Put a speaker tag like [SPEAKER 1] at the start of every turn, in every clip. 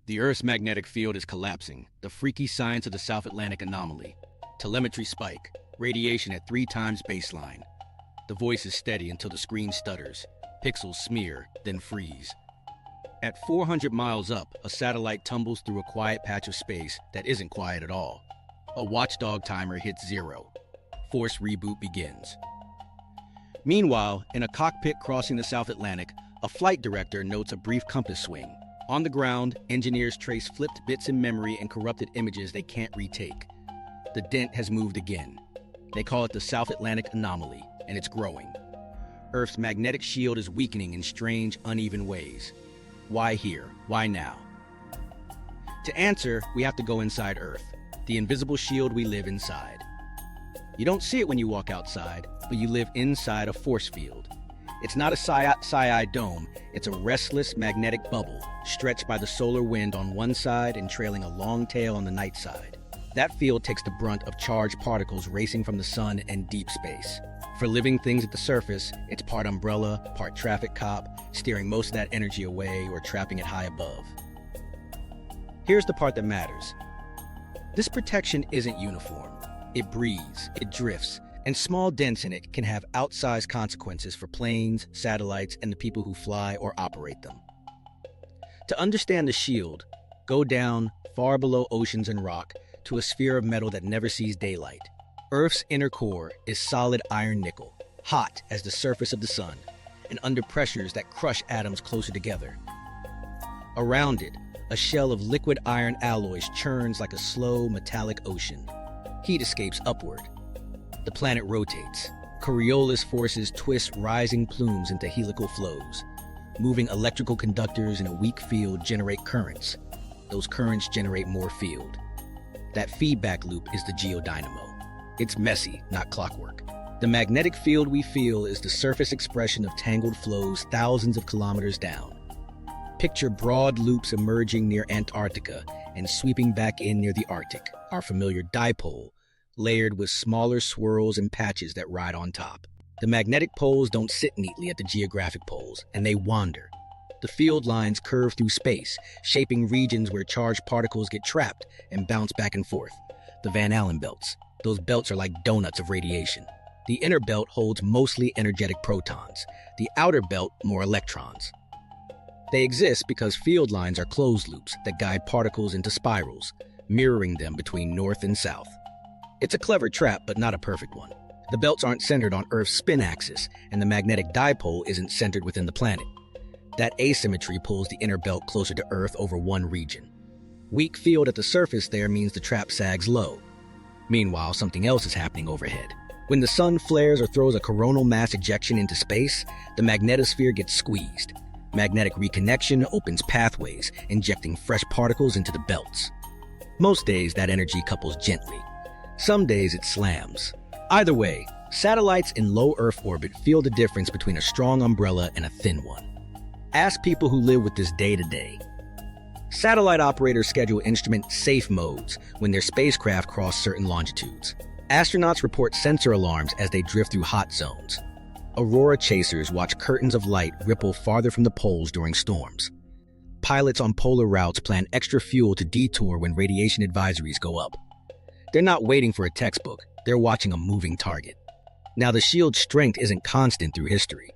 [SPEAKER 1] The Earth's magnetic field is collapsing. The freaky science of the South Atlantic Anomaly. Telemetry spike. Radiation at 3 times baseline. The voice is steady until the screen stutters. Pixels smear, then freeze. At 400 miles up, a satellite tumbles through a quiet patch of space that isn't quiet at all. A watchdog timer hits 0. Force reboot begins. Meanwhile, in a cockpit crossing the South Atlantic, a flight director notes a brief compass swing. On the ground, engineers trace flipped bits in memory and corrupted images they can't retake. The dent has moved again. They call it the South Atlantic Anomaly, and it's growing. Earth's magnetic shield is weakening in strange, uneven ways. Why here? Why now? To answer, we have to go inside Earth, the invisible shield we live inside. You don't see it when you walk outside, but you live inside a force field. It's not a sci-fi dome, it's a restless magnetic bubble, stretched by the solar wind on one side and trailing a long tail on the night side. That field takes the brunt of charged particles racing from the sun and deep space. For living things at the surface, it's part umbrella, part traffic cop, steering most of that energy away or trapping it high above. Here's the part that matters. This protection isn't uniform. It breathes, it drifts, and small dents in it can have outsized consequences for planes, satellites, and the people who fly or operate them. To understand the shield, go down, far below oceans and rock, to a sphere of metal that never sees daylight. Earth's inner core is solid iron nickel, hot as the surface of the sun, and under pressures that crush atoms closer together. Around it, a shell of liquid iron alloys churns like a slow, metallic ocean. Heat escapes upward. The planet rotates. Coriolis forces twist rising plumes into helical flows. Moving electrical conductors in a weak field generate currents. Those currents generate more field. That feedback loop is the geodynamo. It's messy, not clockwork. The magnetic field we feel is the surface expression of tangled flows thousands of kilometers down. Picture broad loops emerging near Antarctica and sweeping back in near the Arctic, our familiar dipole, layered with smaller swirls and patches that ride on top. The magnetic poles don't sit neatly at the geographic poles, and they wander. The field lines curve through space, shaping regions where charged particles get trapped and bounce back and forth. The Van Allen belts. Those belts are like donuts of radiation. The inner belt holds mostly energetic protons, the outer belt more electrons. They exist because field lines are closed loops that guide particles into spirals, mirroring them between north and south. It's a clever trap, but not a perfect one. The belts aren't centered on Earth's spin axis, and the magnetic dipole isn't centered within the planet. That asymmetry pulls the inner belt closer to Earth over one region. Weak field at the surface there means the trap sags low. Meanwhile, something else is happening overhead. When the sun flares or throws a coronal mass ejection into space, the magnetosphere gets squeezed. Magnetic reconnection opens pathways, injecting fresh particles into the belts. Most days, that energy couples gently. Some days, it slams. Either way, satellites in low Earth orbit feel the difference between a strong umbrella and a thin one. Ask people who live with this day to day. Satellite operators schedule instrument safe modes when their spacecraft cross certain longitudes. Astronauts report sensor alarms as they drift through hot zones. Aurora chasers watch curtains of light ripple farther from the poles during storms. Pilots on polar routes plan extra fuel to detour when radiation advisories go up. They're not waiting for a textbook, they're watching a moving target. Now, the shield's strength isn't constant through history.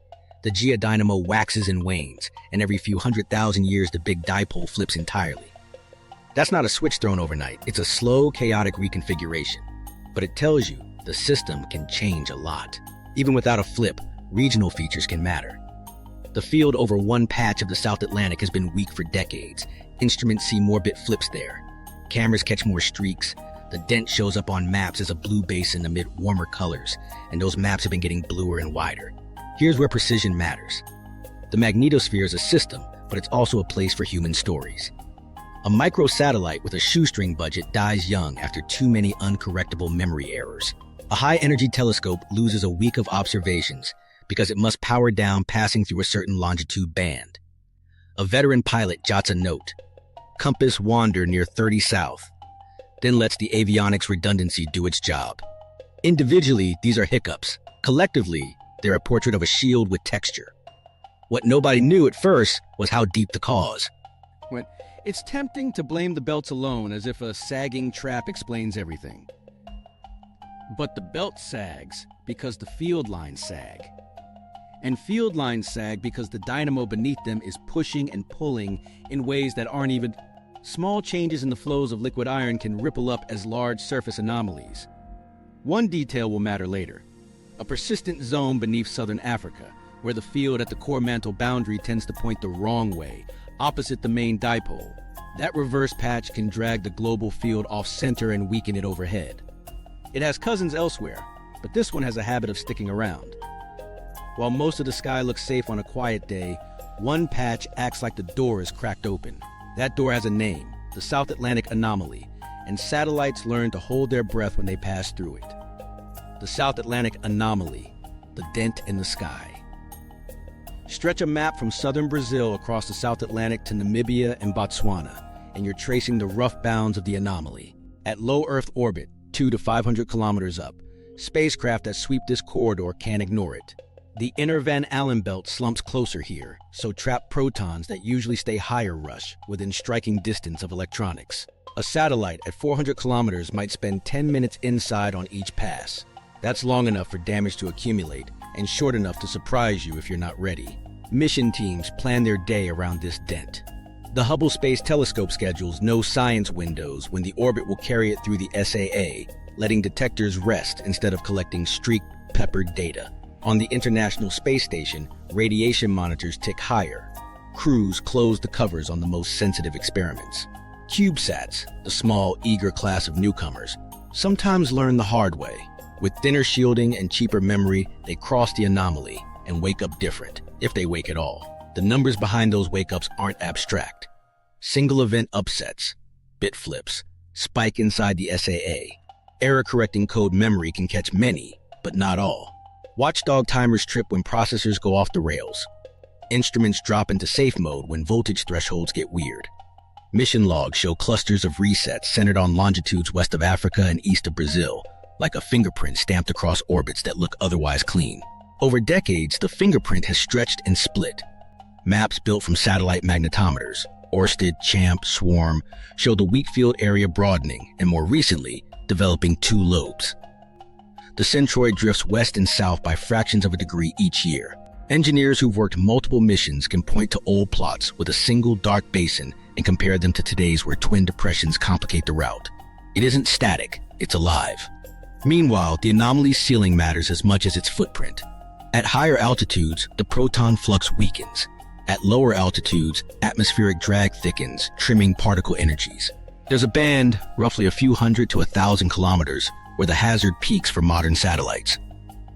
[SPEAKER 1] The geodynamo waxes and wanes, and every few 100,000 years the big dipole flips entirely. That's not a switch thrown overnight, it's a slow, chaotic reconfiguration. But it tells you the system can change a lot. Even without a flip, regional features can matter. The field over one patch of the South Atlantic has been weak for decades. Instruments see more bit flips there. Cameras catch more streaks. The dent shows up on maps as a blue basin amid warmer colors, and those maps have been getting bluer and wider. Here's where precision matters. The magnetosphere is a system, but it's also a place for human stories. A microsatellite with a shoestring budget dies young after too many uncorrectable memory errors. A high-energy telescope loses a week of observations because it must power down passing through a certain longitude band. A veteran pilot jots a note, compass wander near 30 south, then lets the avionics redundancy do its job. Individually, these are hiccups. Collectively, they're a portrait of a shield with texture. What nobody knew at first was how deep the cause. It's tempting to blame the belts alone, as if a sagging trap explains everything. But the belt sags because the field lines sag. And field lines sag because the dynamo beneath them is pushing and pulling in ways that aren't even... Small changes in the flows of liquid iron can ripple up as large surface anomalies. One detail will matter later. A persistent zone beneath southern Africa, where the field at the core-mantle boundary tends to point the wrong way, opposite the main dipole. That reverse patch can drag the global field off-center and weaken it overhead. It has cousins elsewhere, but this one has a habit of sticking around. While most of the sky looks safe on a quiet day, one patch acts like the door is cracked open. That door has a name, the South Atlantic Anomaly, and satellites learn to hold their breath when they pass through it. The South Atlantic Anomaly, the dent in the sky. Stretch a map from southern Brazil across the South Atlantic to Namibia and Botswana, and you're tracing the rough bounds of the anomaly. At low Earth orbit, 200 to 500 kilometers up, spacecraft that sweep this corridor can't ignore it. The inner Van Allen belt slumps closer here, so trapped protons that usually stay higher rush within striking distance of electronics. A satellite at 400 kilometers might spend 10 minutes inside on each pass. That's long enough for damage to accumulate, and short enough to surprise you if you're not ready. Mission teams plan their day around this dent. The Hubble Space Telescope schedules no science windows when the orbit will carry it through the SAA, letting detectors rest instead of collecting streak-peppered data. On the International Space Station, radiation monitors tick higher. Crews close the covers on the most sensitive experiments. CubeSats, the small, eager class of newcomers, sometimes learn the hard way. With thinner shielding and cheaper memory, they cross the anomaly and wake up different, if they wake at all. The numbers behind those wake-ups aren't abstract. Single event upsets, bit flips, spike inside the SAA. Error-correcting code memory can catch many, but not all. Watchdog timers trip when processors go off the rails. Instruments drop into safe mode when voltage thresholds get weird. Mission logs show clusters of resets centered on longitudes west of Africa and east of Brazil, like a fingerprint stamped across orbits that look otherwise clean. Over decades, the fingerprint has stretched and split. Maps built from satellite magnetometers, Orsted, Champ, Swarm, show the weak field area broadening and, more recently, developing two lobes. The centroid drifts west and south by fractions of a degree each year. Engineers who've worked multiple missions can point to old plots with a single dark basin and compare them to today's where twin depressions complicate the route. It isn't static, it's alive. Meanwhile, the anomaly's ceiling matters as much as its footprint. At higher altitudes, the proton flux weakens. At lower altitudes, atmospheric drag thickens, trimming particle energies. There's a band, roughly a few hundred to 1,000 kilometers, where the hazard peaks for modern satellites.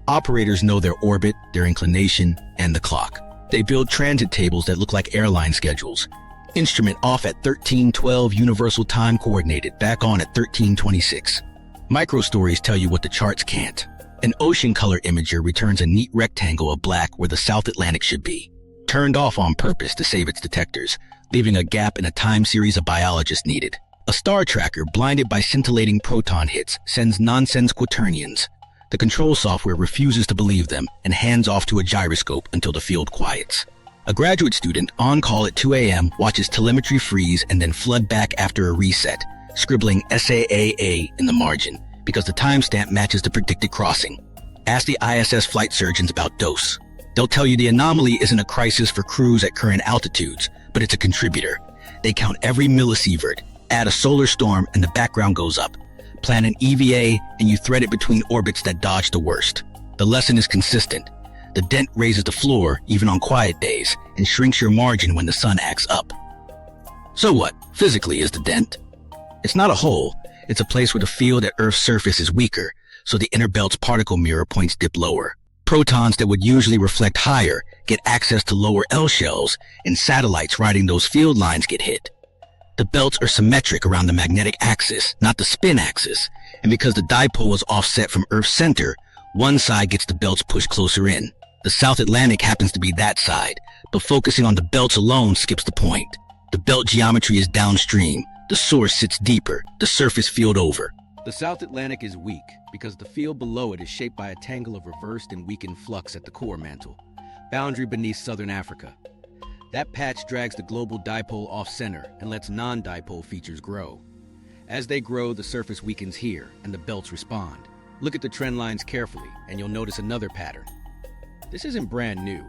[SPEAKER 1] Operators know their orbit, their inclination, and the clock. They build transit tables that look like airline schedules. Instrument off at 1312 Universal Time Coordinated, back on at 1326. Microstories tell you what the charts can't. An ocean color imager returns a neat rectangle of black where the South Atlantic should be. Turned off on purpose to save its detectors, leaving a gap in a time series a biologist needed. A star tracker, blinded by scintillating proton hits, sends nonsense quaternions. The control software refuses to believe them and hands off to a gyroscope until the field quiets. A graduate student, on call at 2 a.m., watches telemetry freeze and then flood back after a reset, scribbling SAAA in the margin, because the timestamp matches the predicted crossing. Ask the ISS flight surgeons about dose. They'll tell you the anomaly isn't a crisis for crews at current altitudes, but it's a contributor. They count every millisievert, add a solar storm, and the background goes up. Plan an EVA, and you thread it between orbits that dodge the worst. The lesson is consistent. The dent raises the floor, even on quiet days, and shrinks your margin when the sun acts up. So what, physically, is the dent? It's not a hole. It's a place where the field at Earth's surface is weaker, so the inner belt's particle mirror points dip lower. Protons that would usually reflect higher get access to lower L shells, and satellites riding those field lines get hit. The belts are symmetric around the magnetic axis, not the spin axis, and because the dipole is offset from Earth's center, one side gets the belts pushed closer in. The South Atlantic happens to be that side, but focusing on the belts alone skips the point. The belt geometry is downstream, the source sits deeper, the surface field over. The South Atlantic is weak because the field below it is shaped by a tangle of reversed and weakened flux at the core-mantle, boundary beneath southern Africa. That patch drags the global dipole off-center and lets non-dipole features grow. As they grow, the surface weakens here, and the belts respond. Look at the trend lines carefully, and you'll notice another pattern. This isn't brand new.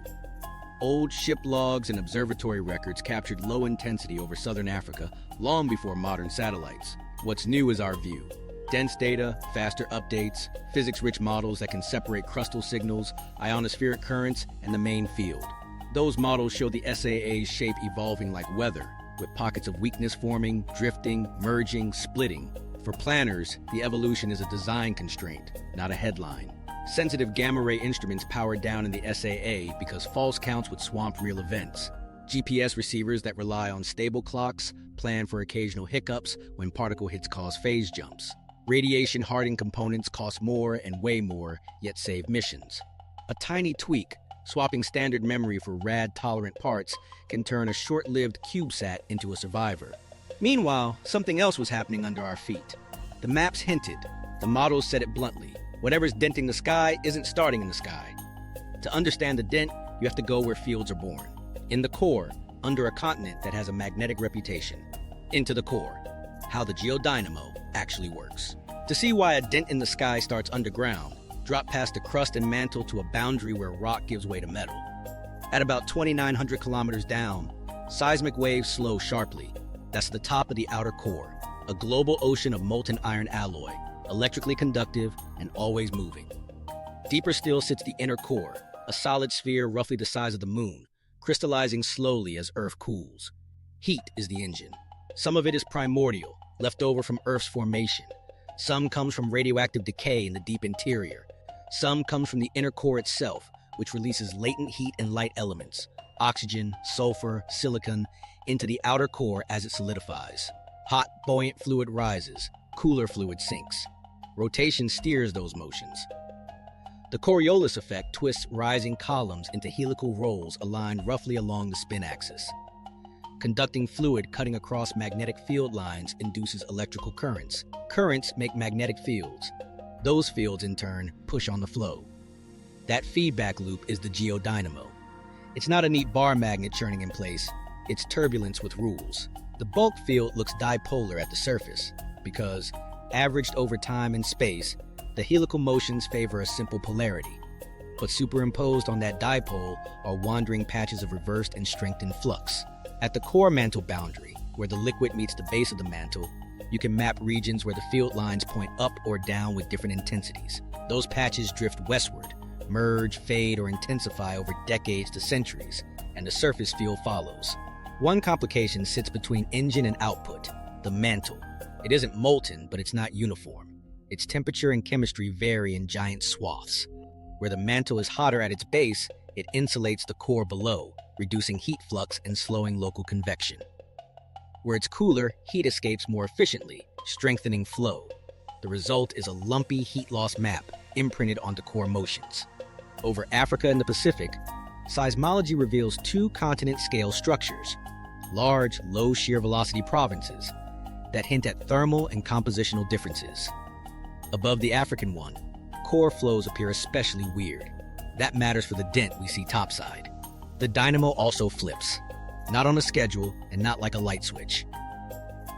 [SPEAKER 1] Old ship logs and observatory records captured low intensity over southern Africa long before modern satellites. What's new is our view. Dense data, faster updates, physics-rich models that can separate crustal signals, ionospheric currents, and the main field. Those models show the SAA's shape evolving like weather, with pockets of weakness forming, drifting, merging, splitting. For planners, the evolution is a design constraint, not a headline. Sensitive gamma-ray instruments powered down in the SAA because false counts would swamp real events. GPS receivers that rely on stable clocks plan for occasional hiccups when particle hits cause phase jumps. Radiation-hardened components cost more and way more, yet save missions. A tiny tweak, swapping standard memory for rad-tolerant parts, can turn a short-lived CubeSat into a survivor. Meanwhile, something else was happening under our feet. The maps hinted. The models said it bluntly. Whatever's denting the sky isn't starting in the sky. To understand the dent, you have to go where fields are born. In the core, under a continent that has a magnetic reputation. Into the core, how the Geodynamo actually works. To see why a dent in the sky starts underground, drop past the crust and mantle to a boundary where rock gives way to metal. At about 2,900 kilometers down, seismic waves slow sharply. That's the top of the outer core, a global ocean of molten iron alloy, electrically conductive and always moving. Deeper still sits the inner core, a solid sphere roughly the size of the moon, crystallizing slowly as Earth cools. Heat is the engine. Some of it is primordial, left over from Earth's formation. Some comes from radioactive decay in the deep interior. Some comes from the inner core itself, which releases latent heat and light elements, oxygen, sulfur, silicon, into the outer core as it solidifies. Hot, buoyant fluid rises, cooler fluid sinks. Rotation steers those motions. The Coriolis effect twists rising columns into helical rolls aligned roughly along the spin axis. Conducting fluid cutting across magnetic field lines induces electrical currents. Currents make magnetic fields. Those fields, in turn, push on the flow. That feedback loop is the geodynamo. It's not a neat bar magnet churning in place. It's turbulence with rules. The bulk field looks dipolar at the surface because, averaged over time and space, the helical motions favor a simple polarity. But superimposed on that dipole are wandering patches of reversed and strengthened flux. At the core-mantle boundary, where the liquid meets the base of the mantle, you can map regions where the field lines point up or down with different intensities. Those patches drift westward, merge, fade, or intensify over decades to centuries, and the surface field follows. One complication sits between engine and output, the mantle. It isn't molten, but it's not uniform. Its temperature and chemistry vary in giant swaths. Where the mantle is hotter at its base, it insulates the core below, reducing heat flux and slowing local convection. Where it's cooler, heat escapes more efficiently, strengthening flow. The result is a lumpy heat loss map imprinted onto core motions. Over Africa and the Pacific, seismology reveals two continent-scale structures, large, low shear velocity provinces that hint at thermal and compositional differences. Above the African one, core flows appear especially weird. That matters for the dent we see topside. The dynamo also flips, not on a schedule and not like a light switch.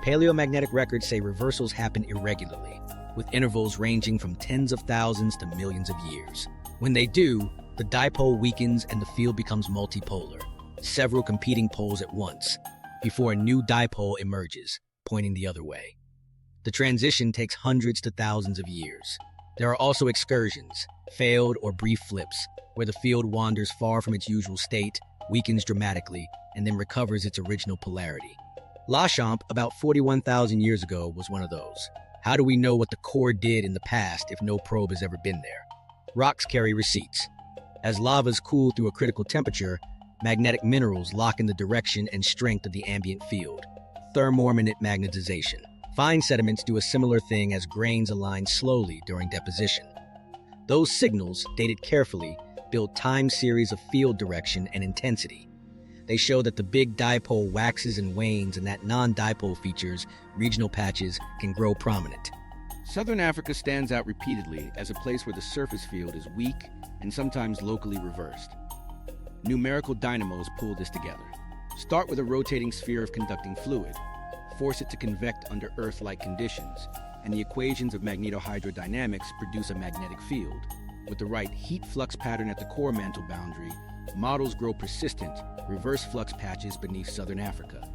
[SPEAKER 1] Paleomagnetic records say reversals happen irregularly, with intervals ranging from tens of thousands to millions of years. When they do, the dipole weakens and the field becomes multipolar, several competing poles at once, before a new dipole emerges, pointing the other way. The transition takes hundreds to thousands of years. There are also excursions, failed or brief flips, where the field wanders far from its usual state, weakens dramatically, and then recovers its original polarity. Laschamp, about 41,000 years ago, was one of those. How do we know what the core did in the past if no probe has ever been there? Rocks carry receipts. As lavas cool through a critical temperature, magnetic minerals lock in the direction and strength of the ambient field. Thermorminate magnetization. Fine sediments do a similar thing as grains align slowly during deposition. Those signals, dated carefully, build time series of field direction and intensity. They show that the big dipole waxes and wanes and that non-dipole features, regional patches, can grow prominent. Southern Africa stands out repeatedly as a place where the surface field is weak and sometimes locally reversed. Numerical dynamos pull this together. Start with a rotating sphere of conducting fluid. Force it to convect under Earth-like conditions, and the equations of magnetohydrodynamics produce a magnetic field. With the right heat flux pattern at the core-mantle boundary, models grow persistent, reverse flux patches beneath southern Africa.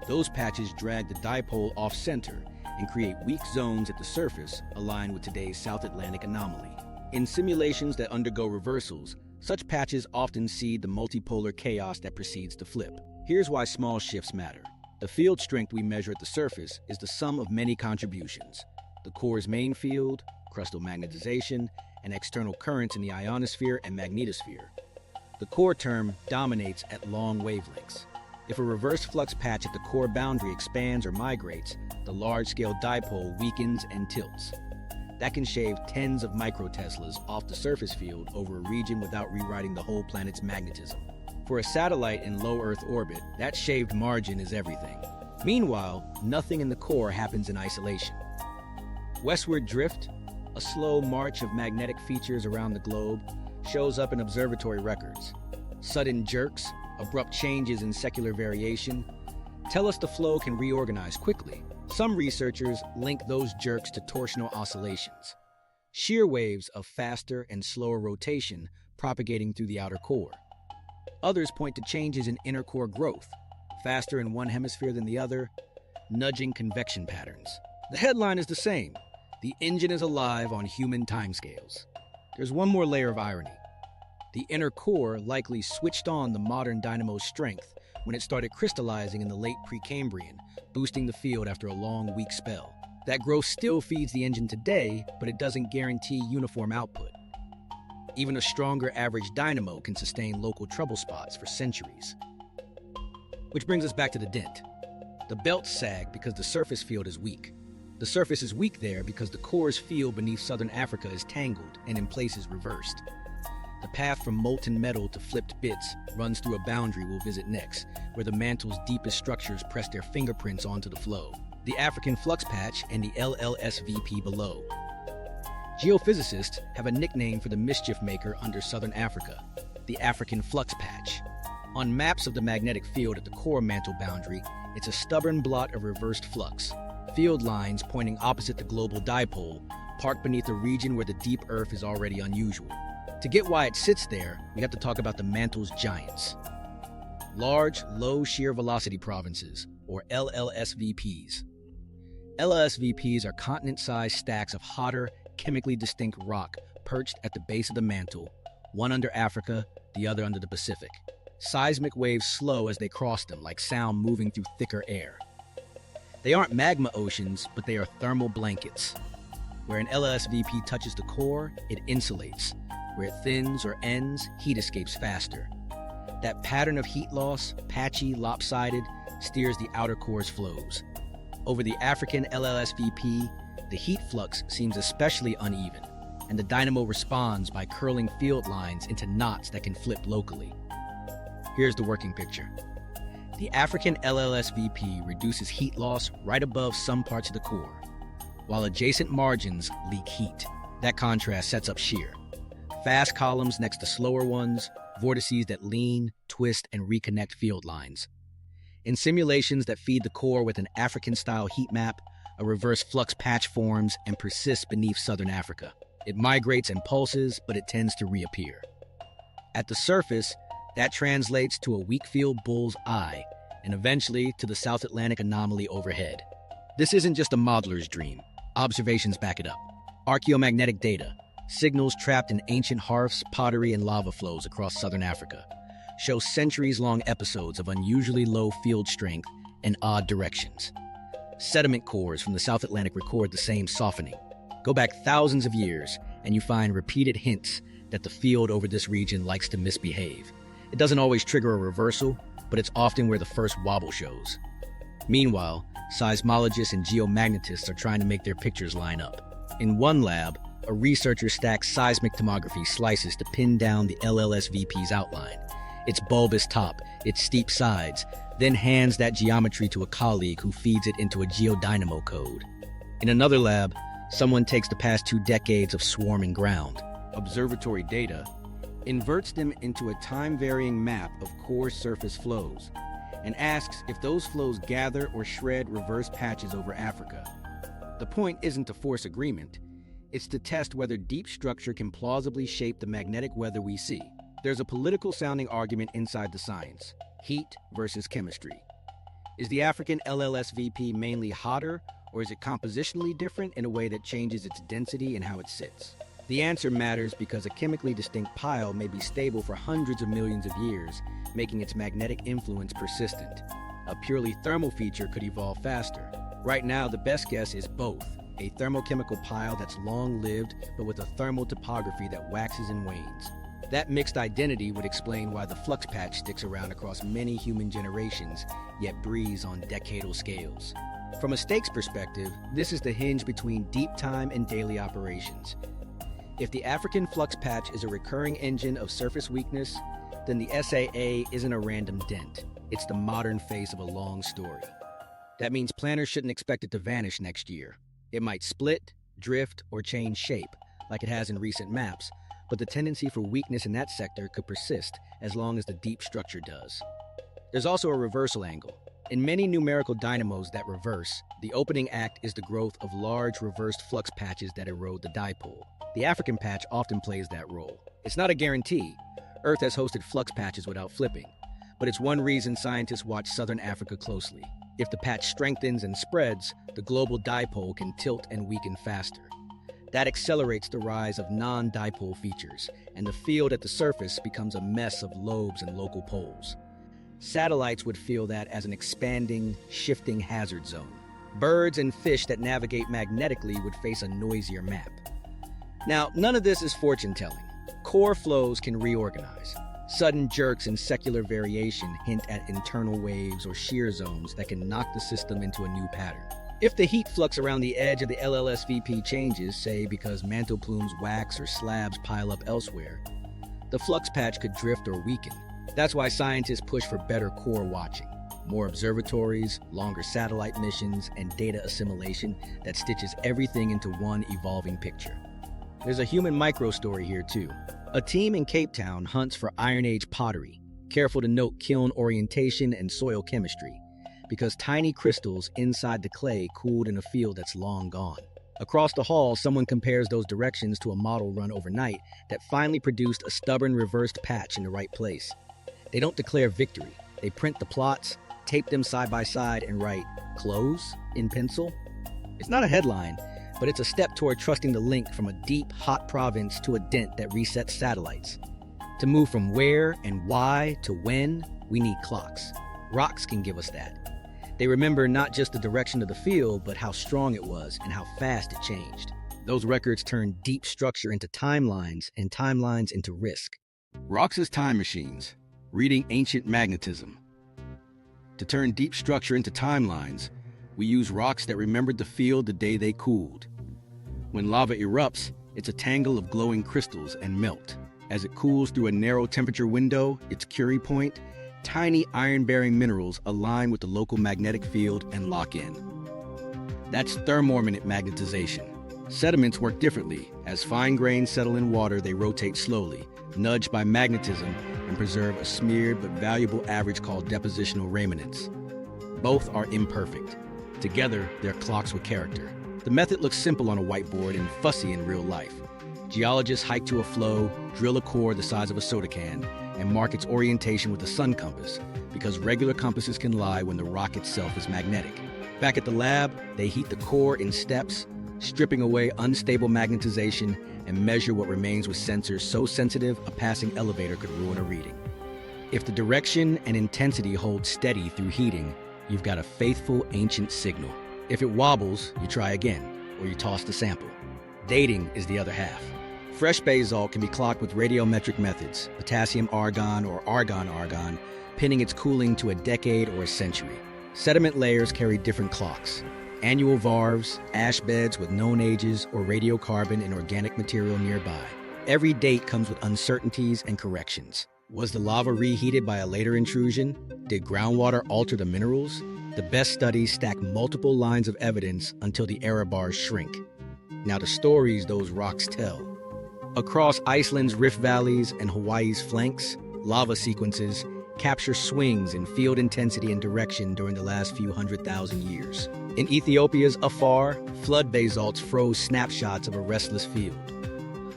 [SPEAKER 1] Those patches drag the dipole off-center and create weak zones at the surface aligned with today's South Atlantic Anomaly. In simulations that undergo reversals, such patches often seed the multipolar chaos that precedes the flip. Here's why small shifts matter. The field strength we measure at the surface is the sum of many contributions: the core's main field, crustal magnetization, and external currents in the ionosphere and magnetosphere. The core term dominates at long wavelengths. If a reverse flux patch at the core boundary expands or migrates, the large-scale dipole weakens and tilts. That can shave tens of microteslas off the surface field over a region without rewriting the whole planet's magnetism. For a satellite in low Earth orbit, that shaved margin is everything. Meanwhile, nothing in the core happens in isolation. Westward drift, a slow march of magnetic features around the globe, shows up in observatory records. Sudden jerks, abrupt changes in secular variation, tell us the flow can reorganize quickly. Some researchers link those jerks to torsional oscillations, shear waves of faster and slower rotation propagating through the outer core. Others point to changes in inner core growth, faster in one hemisphere than the other, nudging convection patterns. The headline is the same: the engine is alive on human timescales. There's one more layer of irony. The inner core likely switched on the modern dynamo's strength when it started crystallizing in the late Precambrian, boosting the field after a long, weak spell. That growth still feeds the engine today, but it doesn't guarantee uniform output. Even a stronger average dynamo can sustain local trouble spots for centuries. Which brings us back to the dent. The belts sag because the surface field is weak. The surface is weak there because the core's field beneath southern Africa is tangled and in places reversed. The path from molten metal to flipped bits runs through a boundary we'll visit next, where the mantle's deepest structures press their fingerprints onto the flow. The African flux patch and the LLSVP below. Geophysicists have a nickname for the mischief maker under southern Africa: the African flux patch. On maps of the magnetic field at the core-mantle boundary, it's a stubborn blot of reversed flux. Field lines pointing opposite the global dipole, parked beneath a region where the deep Earth is already unusual. To get why it sits there, we have to talk about the mantle's giants. Large, low shear velocity provinces, or LLSVPs. LLSVPs are continent-sized stacks of hotter, chemically distinct rock perched at the base of the mantle, one under Africa, the other under the Pacific. Seismic waves slow as they cross them, like sound moving through thicker air. They aren't magma oceans, but they are thermal blankets. Where an LLSVP touches the core, it insulates. Where it thins or ends, heat escapes faster. That pattern of heat loss, patchy, lopsided, steers the outer core's flows. Over the African LLSVP, the heat flux seems especially uneven, and the dynamo responds by curling field lines into knots that can flip locally. Here's the working picture. The African LLSVP reduces heat loss right above some parts of the core, while adjacent margins leak heat. That contrast sets up shear. Fast columns next to slower ones, vortices that lean, twist, and reconnect field lines. In simulations that feed the core with an African-style heat map, a reverse flux patch forms and persists beneath southern Africa. It migrates and pulses, but it tends to reappear. At the surface, that translates to a weak field bull's eye, and eventually to the South Atlantic Anomaly overhead. This isn't just a modeler's dream. Observations back it up. Archaeomagnetic data, signals trapped in ancient hearths, pottery, and lava flows across southern Africa, show centuries-long episodes of unusually low field strength and odd directions. Sediment cores from the South Atlantic record the same softening. Go back thousands of years, and you find repeated hints that the field over this region likes to misbehave. It doesn't always trigger a reversal, but it's often where the first wobble shows. Meanwhile, seismologists and geomagnetists are trying to make their pictures line up. In one lab, a researcher stacks seismic tomography slices to pin down the LLSVP's outline, its bulbous top, its steep sides, then hands that geometry to a colleague who feeds it into a Geodynamo code. In another lab, someone takes the past 2 decades of swarming ground, observatory data, inverts them into a time-varying map of core surface flows, and asks if those flows gather or shred reverse patches over Africa. The point isn't to force agreement, it's to test whether deep structure can plausibly shape the magnetic weather we see. There's a political-sounding argument inside the science: heat versus chemistry. Is the African LLSVP mainly hotter, or is it compositionally different in a way that changes its density and how it sits? The answer matters because a chemically distinct pile may be stable for hundreds of millions of years, making its magnetic influence persistent. A purely thermal feature could evolve faster. Right now, the best guess is both: a thermochemical pile that's long-lived, but with a thermal topography that waxes and wanes. That mixed identity would explain why the flux patch sticks around across many human generations, yet breathes on decadal scales. From a stakes perspective, this is the hinge between deep time and daily operations. If the African flux patch is a recurring engine of surface weakness, then the SAA isn't a random dent. It's the modern face of a long story. That means planners shouldn't expect it to vanish next year. It might split, drift, or change shape, like it has in recent maps, but the tendency for weakness in that sector could persist as long as the deep structure does. There's also a reversal angle. In many numerical dynamos that reverse, the opening act is the growth of large reversed flux patches that erode the dipole. The African patch often plays that role. It's not a guarantee. Earth has hosted flux patches without flipping, but it's one reason scientists watch southern Africa closely. If the patch strengthens and spreads, the global dipole can tilt and weaken faster. That accelerates the rise of non-dipole features, and the field at the surface becomes a mess of lobes and local poles. Satellites would feel that as an expanding, shifting hazard zone. Birds and fish that navigate magnetically would face a noisier map. Now, none of this is fortune-telling. Core flows can reorganize. Sudden jerks and secular variation hint at internal waves or shear zones that can knock the system into a new pattern. If the heat flux around the edge of the LLSVP changes, say because mantle plumes wax or slabs pile up elsewhere, the flux patch could drift or weaken. That's why scientists push for better core watching. More observatories, longer satellite missions, and data assimilation that stitches everything into one evolving picture. There's a human micro-story here too. A team in Cape Town hunts for Iron Age pottery, careful to note kiln orientation and soil chemistry, because tiny crystals inside the clay cooled in a field that's long gone. Across the hall, someone compares those directions to a model run overnight that finally produced a stubborn reversed patch in the right place. They don't declare victory. They print the plots, tape them side by side, and write "close" in pencil. It's not a headline, but it's a step toward trusting the link from a deep, hot province to a dent that resets satellites. To move from where and why to when, we need clocks. Rocks can give us that. They remember not just the direction of the field, but how strong it was and how fast it changed. Those records turn deep structure into timelines and timelines into risk.
[SPEAKER 2] Rocks as time machines, reading ancient magnetism. To turn deep structure into timelines, we use rocks that remembered the field the day they cooled. When lava erupts, it's a tangle of glowing crystals and melt. As it cools through a narrow temperature window, its Curie point, tiny iron-bearing minerals align with the local magnetic field and lock in. That's thermoimminent magnetization. Sediments work differently. As fine grains settle in water, they rotate slowly, nudged by magnetism, and preserve a smeared but valuable average called depositional remanence. Both are imperfect. Together, they're clocks with character. The method looks simple on a whiteboard and fussy in real life. Geologists hike to a flow, drill a core the size of a soda can, and mark its orientation with a sun compass, because regular compasses can lie when the rock itself is magnetic. Back at the lab, they heat the core in steps, stripping away unstable magnetization, and measure what remains with sensors so sensitive a passing elevator could ruin a reading. If the direction and intensity hold steady through heating, you've got a faithful ancient signal. If it wobbles, you try again, or you toss the sample. Dating is the other half. Fresh basalt can be clocked with radiometric methods, potassium-argon or argon-argon, pinning its cooling to a decade or a century. Sediment layers carry different clocks. Annual varves, ash beds with known ages, or radiocarbon and organic material nearby. Every date comes with uncertainties and corrections. Was the lava reheated by a later intrusion? Did groundwater alter the minerals? The best studies stack multiple lines of evidence until the error bars shrink. Now the stories those rocks tell. Across Iceland's rift valleys and Hawaii's flanks, lava sequences, capture swings in field intensity and direction during the last few 100,000 years. In Ethiopia's Afar, flood basalts froze snapshots of a restless field.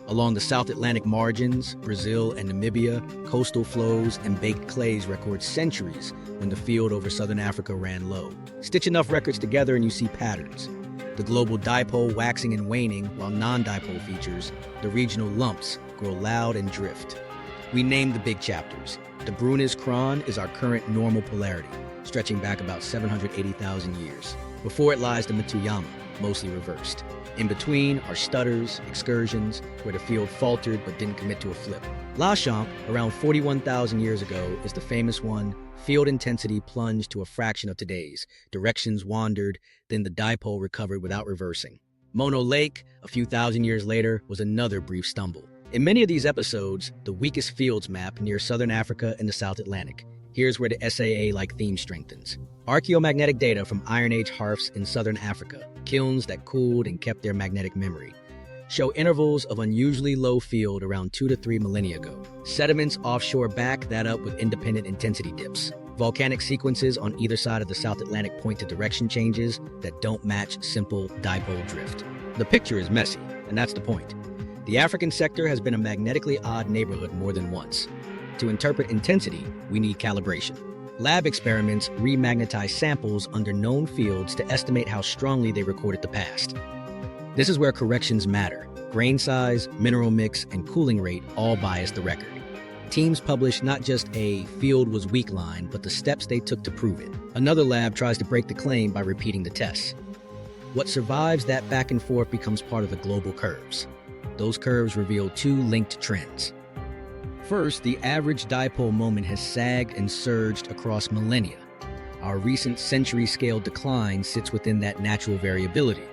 [SPEAKER 2] Along the South Atlantic margins, Brazil and Namibia, coastal flows and baked clays record centuries when the field over southern Africa ran low. Stitch enough records together and you see patterns. The global dipole waxing and waning, while non-dipole features, the regional lumps, grow loud and drift. We named the big chapters. The Brunnes Kron is our current normal polarity, stretching back about 780,000 years. Before it lies the Matuyama, mostly reversed. In between are stutters, excursions, where the field faltered but didn't commit to a flip. Laschamp, around 41,000 years ago, is the famous one. Field intensity plunged to a fraction of today's. Directions wandered, then the dipole recovered without reversing. Mono Lake, a few thousand years later, was another brief stumble. In many of these episodes, the weakest fields map near southern Africa and the South Atlantic. Here's where the SAA-like theme strengthens. Archaeomagnetic data from Iron Age hearths in southern Africa, kilns that cooled and kept their magnetic memory, show intervals of unusually low field around 2 to 3 millennia ago. Sediments offshore back that up with independent intensity dips. Volcanic sequences on either side of the South Atlantic point to direction changes that don't match simple dipole drift. The picture is messy, and that's the point. The African sector has been a magnetically odd neighborhood more than once. To interpret intensity, we need calibration. Lab experiments remagnetize samples under known fields to estimate how strongly they recorded the past. This is where corrections matter. Grain size, mineral mix, and cooling rate all bias the record. Teams publish not just a field was weak line, but the steps they took to prove it. Another lab tries to break the claim by repeating the tests. What survives that back and forth becomes part of the global curves. Those curves reveal two linked trends. First, the average dipole moment has sagged and surged across millennia. Our recent century-scale decline sits within that natural variability,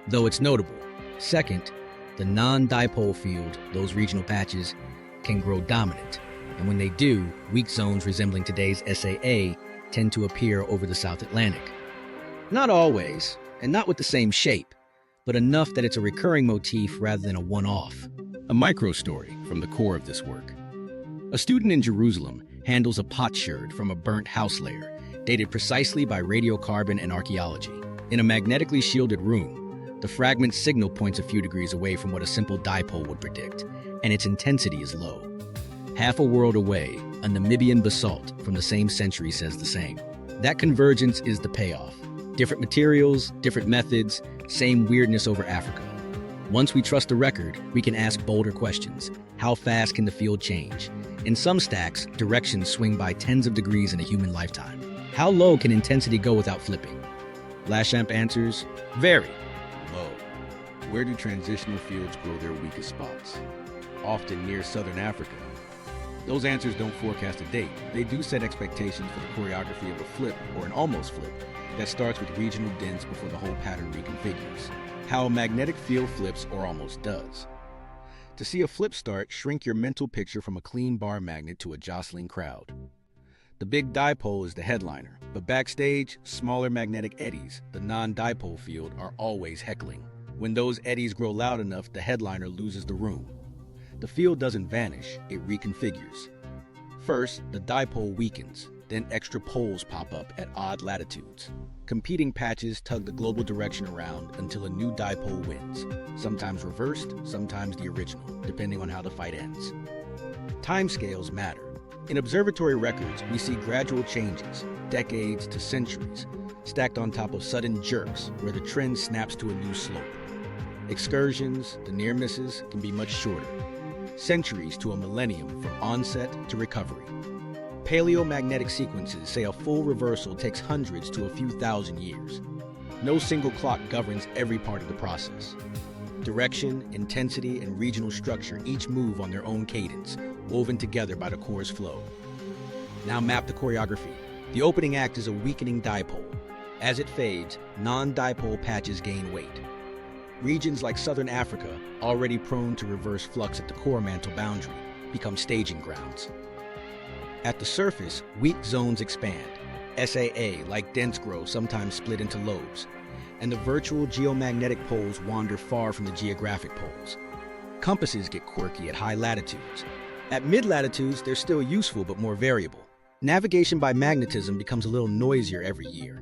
[SPEAKER 2] though it's notable. Second, the non-dipole field, those regional patches, can grow dominant, and when they do, weak zones resembling today's SAA tend to appear over the South Atlantic. Not always, and not with the same shape, but enough that it's a recurring motif rather than a one-off.
[SPEAKER 1] A micro-story from the core of this work. A student in Jerusalem handles a potsherd from a burnt house layer, dated precisely by radiocarbon and archaeology. In a magnetically shielded room, the fragment's signal points a few degrees away from what a simple dipole would predict, and its intensity is low. Half a world away, a Namibian basalt from the same century says the same. That convergence is the payoff. Different materials, different methods, same weirdness over Africa. Once we trust the record, we can ask bolder questions. How fast can the field change? In some stacks, directions swing by tens of degrees in a human lifetime. How low can intensity go without flipping? Laschamp answers, very low.
[SPEAKER 2] Where do transitional fields grow their weakest spots? Often near southern Africa. Those answers don't forecast a date. They do set expectations for the choreography of a flip, or an almost flip, that starts with regional dents before the whole pattern reconfigures. How a magnetic field flips or almost does. To see a flip start, shrink your mental picture from a clean bar magnet to a jostling crowd. The big dipole is the headliner, but backstage, smaller magnetic eddies, the non-dipole field, are always heckling. When those eddies grow loud enough, the headliner loses the room. The field doesn't vanish, it reconfigures. First, the dipole weakens, then extra poles pop up at odd latitudes. Competing patches tug the global direction around until a new dipole wins, sometimes reversed, sometimes the original, depending on how the fight ends. Timescales matter. In observatory records, we see gradual changes, decades to centuries, stacked on top of sudden jerks where the trend snaps to a new slope. Excursions, the near misses, can be much shorter, centuries to a millennium from onset to recovery. Paleomagnetic sequences say a full reversal takes hundreds to a few thousand years. No single clock governs every part of the process. Direction, intensity, and regional structure each move on their own cadence, woven together by the core's flow. Now map the choreography. The opening act is a weakening dipole. As it fades, non-dipole patches gain weight. Regions like southern Africa, already prone to reverse flux at the core-mantle boundary, become staging grounds. At the surface, weak zones expand. SAA, like dents grow, sometimes split into lobes, and the virtual geomagnetic poles wander far from the geographic poles. Compasses get quirky at high latitudes. At mid-latitudes, they're still useful but more variable. Navigation by magnetism becomes a little noisier every year.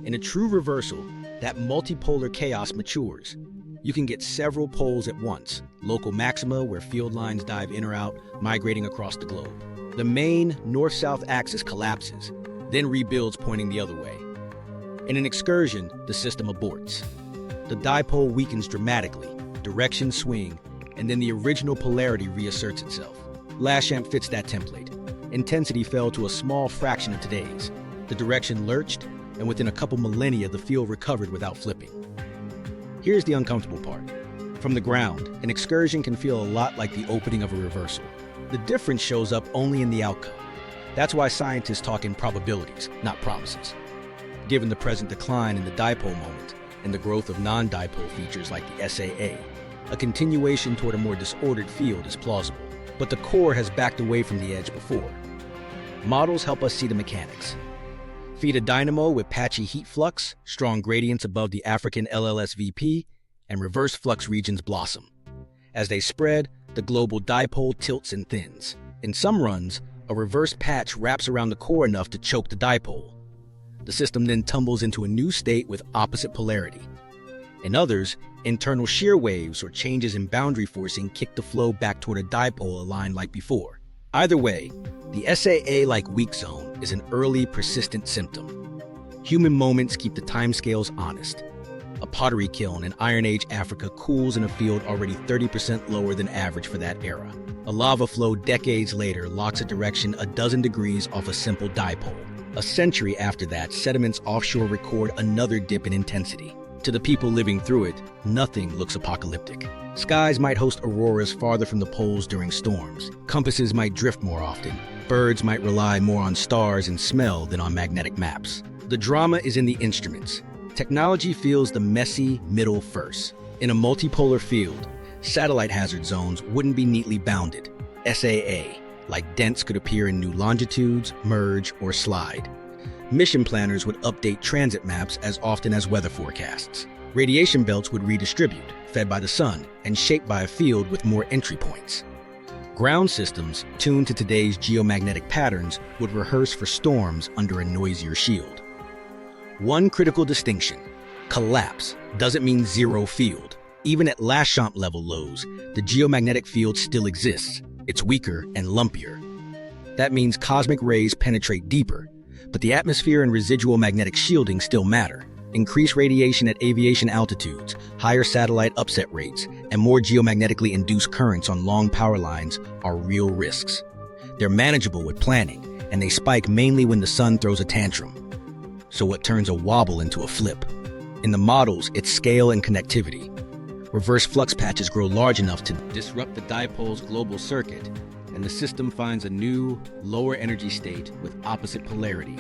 [SPEAKER 2] In a true reversal, that multipolar chaos matures. You can get several poles at once, local maxima where field lines dive in or out, migrating across the globe. The main north-south axis collapses, then rebuilds pointing the other way. In an excursion, the system aborts. The dipole weakens dramatically, directions swing, and then the original polarity reasserts itself. Laschamp fits that template. Intensity fell to a small fraction of today's. The direction lurched, and within a couple millennia, the field recovered without flipping. Here's the uncomfortable part. From the ground, an excursion can feel a lot like the opening of a reversal. The difference shows up only in the outcome. That's why scientists talk in probabilities, not promises. Given the present decline in the dipole moment and the growth of non-dipole features like the SAA, a continuation toward a more disordered field is plausible. But the core has backed away from the edge before. Models help us see the mechanics. Feed a dynamo with patchy heat flux, strong gradients above the African LLSVP, and reverse flux regions blossom. As they spread, the global dipole tilts and thins. In some runs, a reverse patch wraps around the core enough to choke the dipole. The system then tumbles into a new state with opposite polarity. In others, internal shear waves or changes in boundary forcing kick the flow back toward a dipole aligned like before. Either way, the SAA-like weak zone is an early, persistent symptom. Human moments keep the timescales honest. A pottery kiln in Iron Age Africa cools in a field already 30% lower than average for that era. A lava flow decades later locks a direction a dozen degrees off a simple dipole. A century after that, sediments offshore record another dip in intensity. To the people living through it, nothing looks apocalyptic. Skies might host auroras farther from the poles during storms. Compasses might drift more often. Birds might rely more on stars and smell than on magnetic maps. The drama is in the instruments. Technology feels the messy middle first. In a multipolar field, satellite hazard zones wouldn't be neatly bounded. SAA, like dents, could appear in new longitudes, merge, or slide. Mission planners would update transit maps as often as weather forecasts. Radiation belts would redistribute, fed by the sun, and shaped by a field with more entry points. Ground systems, tuned to today's geomagnetic patterns, would rehearse for storms under a noisier shield. One critical distinction: collapse doesn't mean zero field. Even at Laschamp level lows, the geomagnetic field still exists. It's weaker and lumpier. That means cosmic rays penetrate deeper, but the atmosphere and residual magnetic shielding still matter. Increased radiation at aviation altitudes, higher satellite upset rates, and more geomagnetically induced currents on long power lines are real risks. They're manageable with planning, and they spike mainly when the sun throws a tantrum. So what turns a wobble into a flip? In the models, it's scale and connectivity. Reverse flux patches grow large enough to disrupt the dipole's global circuit, and the system finds a new, lower energy state with opposite polarity.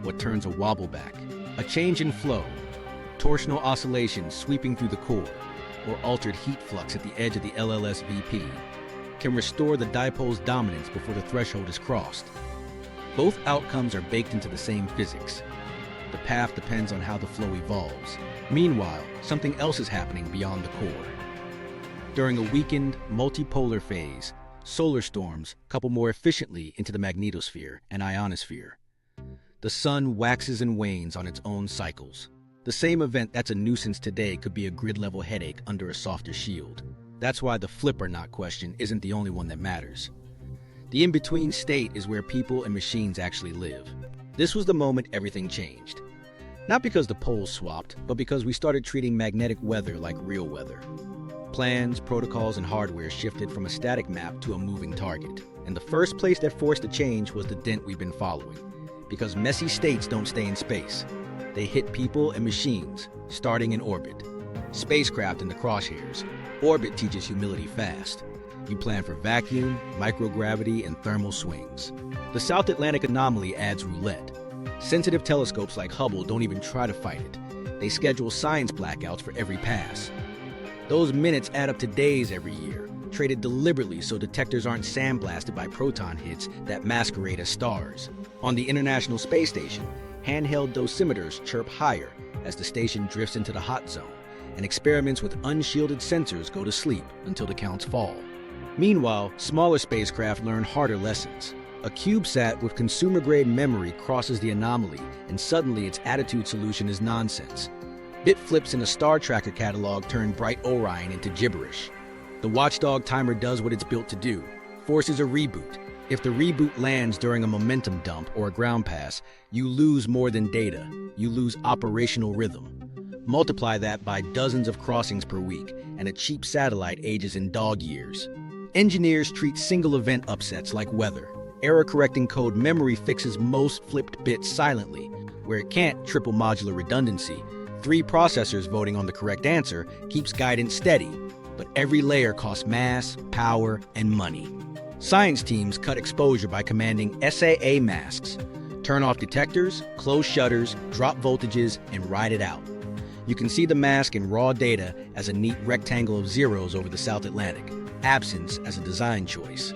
[SPEAKER 2] What turns a wobble back? A change in flow, torsional oscillations sweeping through the core, or altered heat flux at the edge of the LLSVP, can restore the dipole's dominance before the threshold is crossed. Both outcomes are baked into the same physics. The path depends on how the flow evolves. Meanwhile, something else is happening beyond the core. During a weakened, multipolar phase, solar storms couple more efficiently into the magnetosphere and ionosphere. The sun waxes and wanes on its own cycles. The same event that's a nuisance today could be a grid-level headache under a softer shield. That's why the flip or not question isn't the only one that matters. The in-between state is where people and machines actually live. This was the moment everything changed. Not because the poles swapped, but because we started treating magnetic weather like real weather. Plans, protocols, and hardware shifted from a static map to a moving target. And the first place that forced the change was the dent we've been following. Because messy states don't stay in space. They hit people and machines, starting in orbit. Spacecraft in the crosshairs. Orbit teaches humility fast. You plan for vacuum, microgravity, and thermal swings. The South Atlantic Anomaly adds roulette. Sensitive telescopes like Hubble don't even try to fight it. They schedule science blackouts for every pass. Those minutes add up to days every year, traded deliberately so detectors aren't sandblasted by proton hits that masquerade as stars. On the International Space Station, handheld dosimeters chirp higher as the station drifts into the hot zone, and experiments with unshielded sensors go to sleep until the counts fall. Meanwhile, smaller spacecraft learn harder lessons. A CubeSat with consumer-grade memory crosses the anomaly, and suddenly its attitude solution is nonsense. Bit flips in a star tracker catalog turn bright Orion into gibberish. The Watchdog timer does what it's built to do, forces a reboot. If the reboot lands during a momentum dump or a ground pass, you lose more than data. You lose operational rhythm. Multiply that by dozens of crossings per week, and a cheap satellite ages in dog years. Engineers treat single event upsets like weather. Error-correcting code memory fixes most flipped bits silently. Where it can't, triple modular redundancy. 3 processors voting on the correct answer keeps guidance steady, but every layer costs mass, power, and money. Science teams cut exposure by commanding SAA masks. Turn off detectors, close shutters, drop voltages, and ride it out. You can see the mask in raw data as a neat rectangle of zeros over the South Atlantic, absence as a design choice.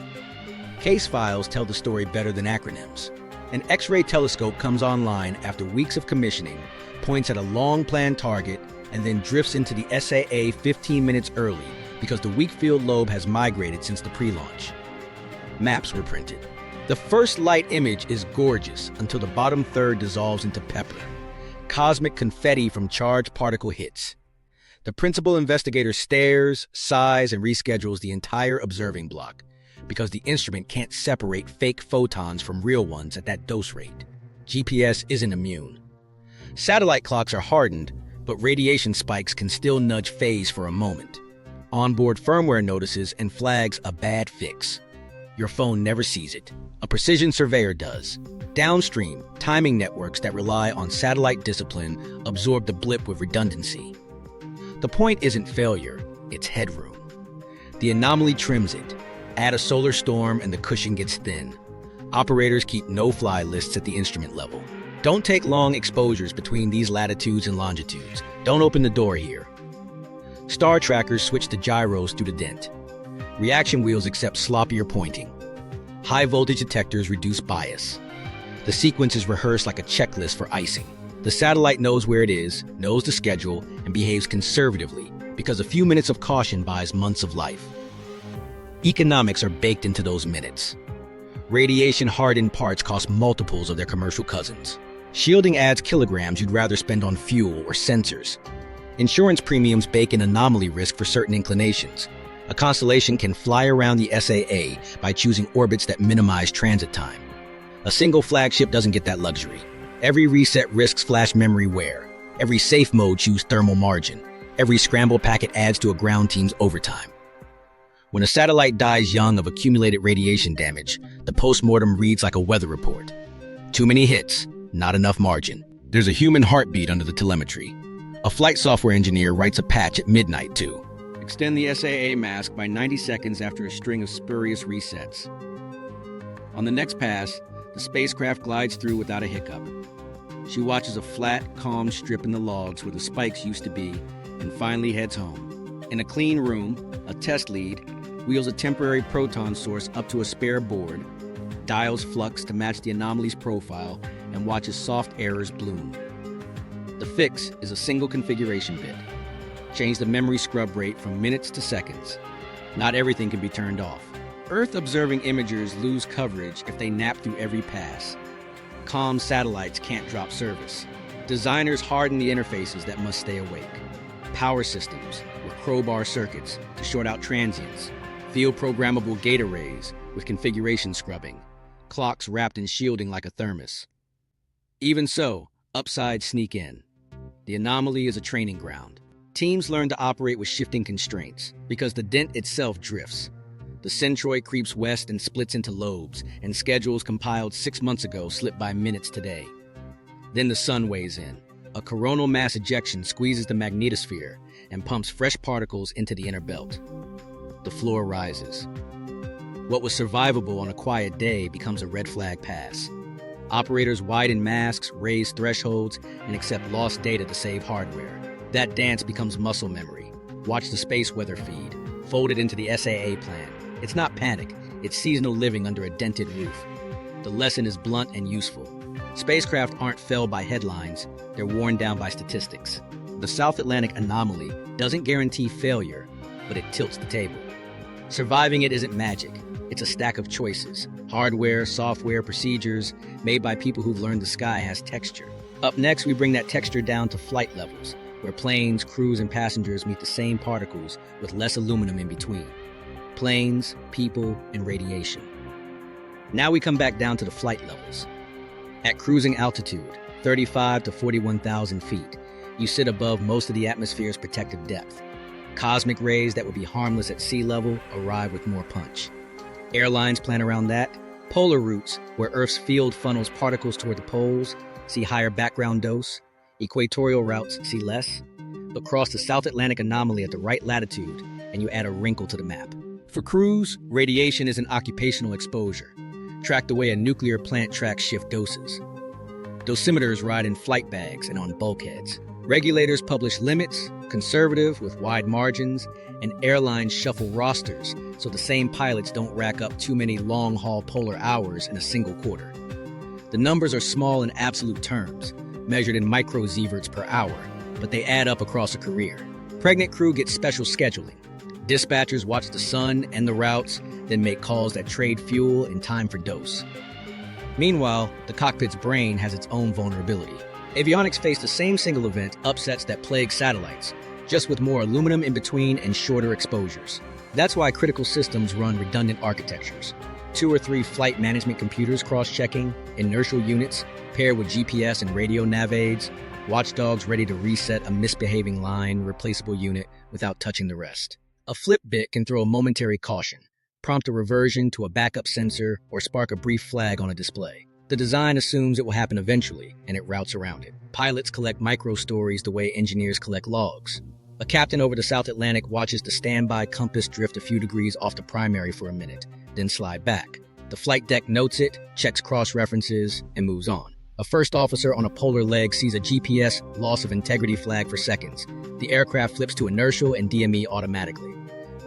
[SPEAKER 2] Case files tell the story better than acronyms. An X-ray telescope comes online after weeks of commissioning, points at a long-planned target, and then drifts into the SAA 15 minutes early because the weak field lobe has migrated since the pre-launch. Maps were printed. The first light image is gorgeous until the bottom third dissolves into pepper. Cosmic confetti from charged particle hits. The principal investigator stares, sighs, and reschedules the entire observing block because the instrument can't separate fake photons from real ones at that dose rate. GPS isn't immune. Satellite clocks are hardened, but radiation spikes can still nudge phase for a moment. Onboard firmware notices and flags a bad fix. Your phone never sees it. A precision surveyor does. Downstream, timing networks that rely on satellite discipline absorb the blip with redundancy. The point isn't failure, it's headroom. The anomaly trims it. Add a solar storm and the cushion gets thin. Operators keep no-fly lists at the instrument level. Don't take long exposures between these latitudes and longitudes. Don't open the door here. Star trackers switch to gyros through the dent. Reaction wheels accept sloppier pointing. High voltage detectors reduce bias. The sequence is rehearsed like a checklist for icing. The satellite knows where it is, knows the schedule, and behaves conservatively because a few minutes of caution buys months of life. Economics are baked into those minutes. Radiation-hardened parts cost multiples of their commercial cousins. Shielding adds kilograms you'd rather spend on fuel or sensors. Insurance premiums bake in anomaly risk for certain inclinations. A constellation can fly around the SAA by choosing orbits that minimize transit time. A single flagship doesn't get that luxury. Every reset risks flash memory wear. Every safe mode chooses thermal margin. Every scramble packet adds to a ground team's overtime. When a satellite dies young of accumulated radiation damage, the postmortem reads like a weather report. Too many hits, not enough margin. There's a human heartbeat under the telemetry. A flight software engineer writes a patch at midnight, too. Extend the SAA mask by 90 seconds after a string of spurious resets. On the next pass, the spacecraft glides through without a hiccup. She watches a flat, calm strip in the logs where the spikes used to be, and finally heads home. In a clean room, a test lead wheels a temporary proton source up to a spare board, dials flux to match the anomaly's profile, and watches soft errors bloom. The fix is a single configuration bit. Change the memory scrub rate from minutes to seconds. Not everything can be turned off. Earth-observing imagers lose coverage if they nap through every pass. Comm satellites can't drop service. Designers harden the interfaces that must stay awake. Power systems with crowbar circuits to short out transients. Field-programmable gate arrays with configuration scrubbing. Clocks wrapped in shielding like a thermos. Even so, upsides sneak in. The anomaly is a training ground. Teams learn to operate with shifting constraints because the dent itself drifts. The centroid creeps west and splits into lobes, and schedules compiled 6 months ago slip by minutes today. Then the sun weighs in. A coronal mass ejection squeezes the magnetosphere and pumps fresh particles into the inner belt. The floor rises. What was survivable on a quiet day becomes a red flag pass. Operators widen masks, raise thresholds, and accept lost data to save hardware. That dance becomes muscle memory. Watch the space weather feed, fold it into the SAA plan. It's not panic, it's seasonal living under a dented roof. The lesson is blunt and useful. Spacecraft aren't felled by headlines, they're worn down by statistics. The South Atlantic Anomaly doesn't guarantee failure, but it tilts the table. Surviving it isn't magic, it's a stack of choices.
[SPEAKER 1] Hardware, software, procedures made by people who've learned the sky has texture. Up next, we bring that texture down to flight levels, where planes, crews, and passengers meet the same particles with less aluminum in between. Planes, people, and radiation. Now we come back down to the flight levels. At cruising altitude, 35 to 41,000 feet, you sit above most of the atmosphere's protective depth. Cosmic rays that would be harmless at sea level arrive with more punch. Airlines plan around that. Polar routes, where Earth's field funnels particles toward the poles, see higher background dose. Equatorial routes see less. But cross the South Atlantic Anomaly at the right latitude, and you add a wrinkle to the map. For crews, radiation is an occupational exposure, tracked the way a nuclear plant tracks shift doses. Dosimeters ride in flight bags and on bulkheads. Regulators publish limits, conservative with wide margins, and airlines shuffle rosters so the same pilots don't rack up too many long-haul polar hours in a single quarter. The numbers are small in absolute terms, measured in micro-sieverts per hour, but they add up across a career. Pregnant crew get special scheduling. Dispatchers watch the sun and the routes, then make calls that trade fuel and time for dose. Meanwhile, the cockpit's brain has its own vulnerability. Avionics face the same single event upsets that plague satellites, just with more aluminum in between and shorter exposures. That's why critical systems run redundant architectures. 2 or 3 flight management computers cross-checking, inertial units paired with GPS and radio nav aids, watchdogs ready to reset a misbehaving line, replaceable unit without touching the rest. A flip bit can throw a momentary caution, prompt a reversion to a backup sensor, or spark a brief flag on a display. The design assumes it will happen eventually, and it routes around it. Pilots collect micro-stories the way engineers collect logs. A captain over the South Atlantic watches the standby compass drift a few degrees off the primary for a minute, then slide back. The flight deck notes it, checks cross-references, and moves on. A first officer on a polar leg sees a GPS loss of integrity flag for seconds. The aircraft flips to inertial and DME automatically.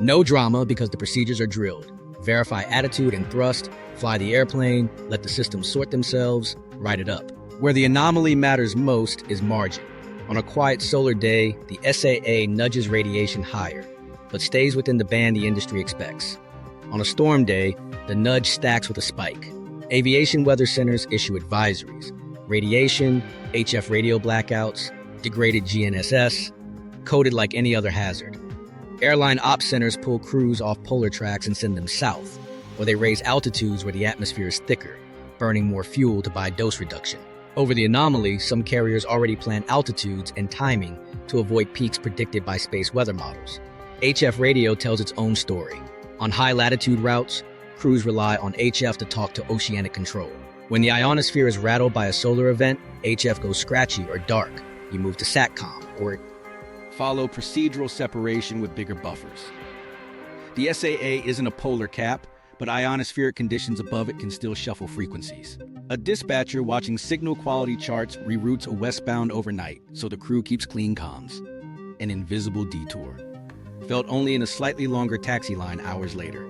[SPEAKER 1] No drama because the procedures are drilled. Verify attitude and thrust, fly the airplane, let the systems sort themselves, write it up. Where the anomaly matters most is margin. On a quiet solar day, the SAA nudges radiation higher, but stays within the band the industry expects. On a storm day, the nudge stacks with a spike. Aviation weather centers issue advisories. Radiation, HF radio blackouts, degraded GNSS, coded like any other hazard. Airline ops centers pull crews off polar tracks and send them south, or they raise altitudes where the atmosphere is thicker, burning more fuel to buy dose reduction. Over the anomaly, some carriers already plan altitudes and timing to avoid peaks predicted by space weather models. HF radio tells its own story. On high-latitude routes, crews rely on HF to talk to oceanic control. When the ionosphere is rattled by a solar event, HF goes scratchy or dark. You move to SATCOM, or
[SPEAKER 2] follow procedural separation with bigger buffers. The SAA isn't a polar cap, but ionospheric conditions above it can still shuffle frequencies. A dispatcher watching signal quality charts reroutes a westbound overnight, so the crew keeps clean comms. An invisible detour, felt only in a slightly longer taxi line hours later.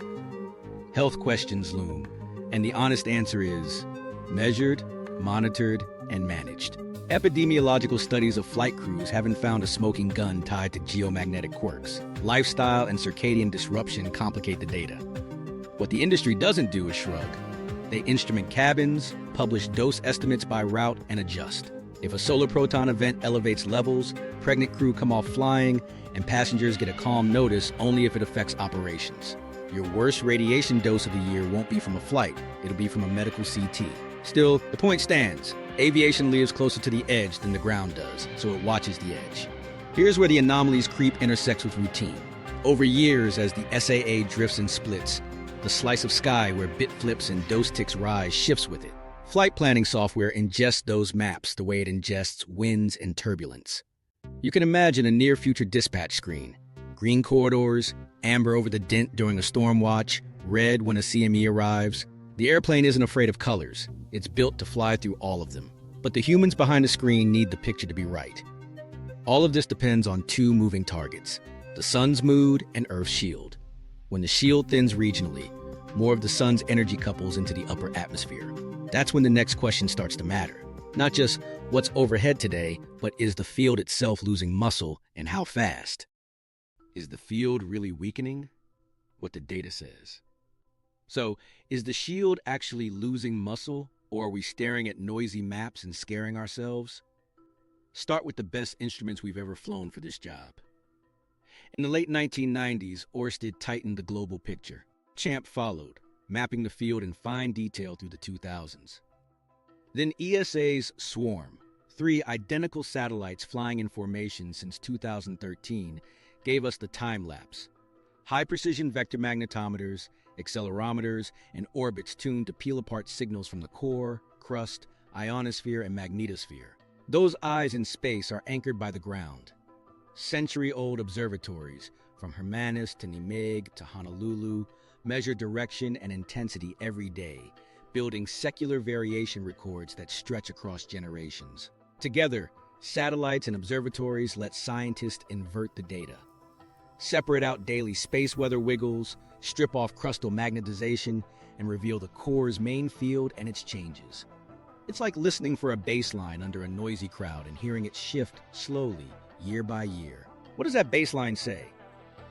[SPEAKER 2] Health questions loom, and the honest answer is measured, monitored, and managed. Epidemiological studies of flight crews haven't found a smoking gun tied to geomagnetic quirks. Lifestyle and circadian disruption complicate the data. What the industry doesn't do is shrug. They instrument cabins, publish dose estimates by route, and adjust. If a solar proton event elevates levels, pregnant crew come off flying, and passengers get a calm notice only if it affects operations. Your worst radiation dose of the year won't be from a flight, it'll be from a medical CT. Still, the point stands. Aviation lives closer to the edge than the ground does, so it watches the edge. Here's where the anomaly's creep intersects with routine. Over years, as the SAA drifts and splits, the slice of sky where bit flips and dose ticks rise shifts with it. Flight planning software ingests those maps the way it ingests winds and turbulence. You can imagine a near-future dispatch screen. Green corridors, amber over the dent during a storm watch, red when a CME arrives. The airplane isn't afraid of colors. It's built to fly through all of them. But the humans behind the screen need the picture to be right. All of this depends on 2 moving targets, the sun's mood and Earth's shield. When the shield thins regionally, more of the sun's energy couples into the upper atmosphere. That's when the next question starts to matter. Not just what's overhead today, but is the field itself losing muscle and how fast? Is the field really weakening? What the data says. So, is the shield actually losing muscle, or are we staring at noisy maps and scaring ourselves? Start with the best instruments we've ever flown for this job. In the late 1990s, Ørsted tightened the global picture. Champ followed, mapping the field in fine detail through the 2000s. Then ESA's Swarm, 3 identical satellites flying in formation since 2013, gave us the time-lapse. High-precision vector magnetometers, accelerometers, and orbits tuned to peel apart signals from the core, crust, ionosphere, and magnetosphere. Those eyes in space are anchored by the ground. Century-old observatories, from Hermanus to Nimeg to Honolulu, measure direction and intensity every day, building secular variation records that stretch across generations. Together, satellites and observatories let scientists invert the data. Separate out daily space weather wiggles, strip off crustal magnetization, and reveal the core's main field and its changes. It's like listening for a baseline under a noisy crowd and hearing it shift slowly, year by year. What does that baseline say?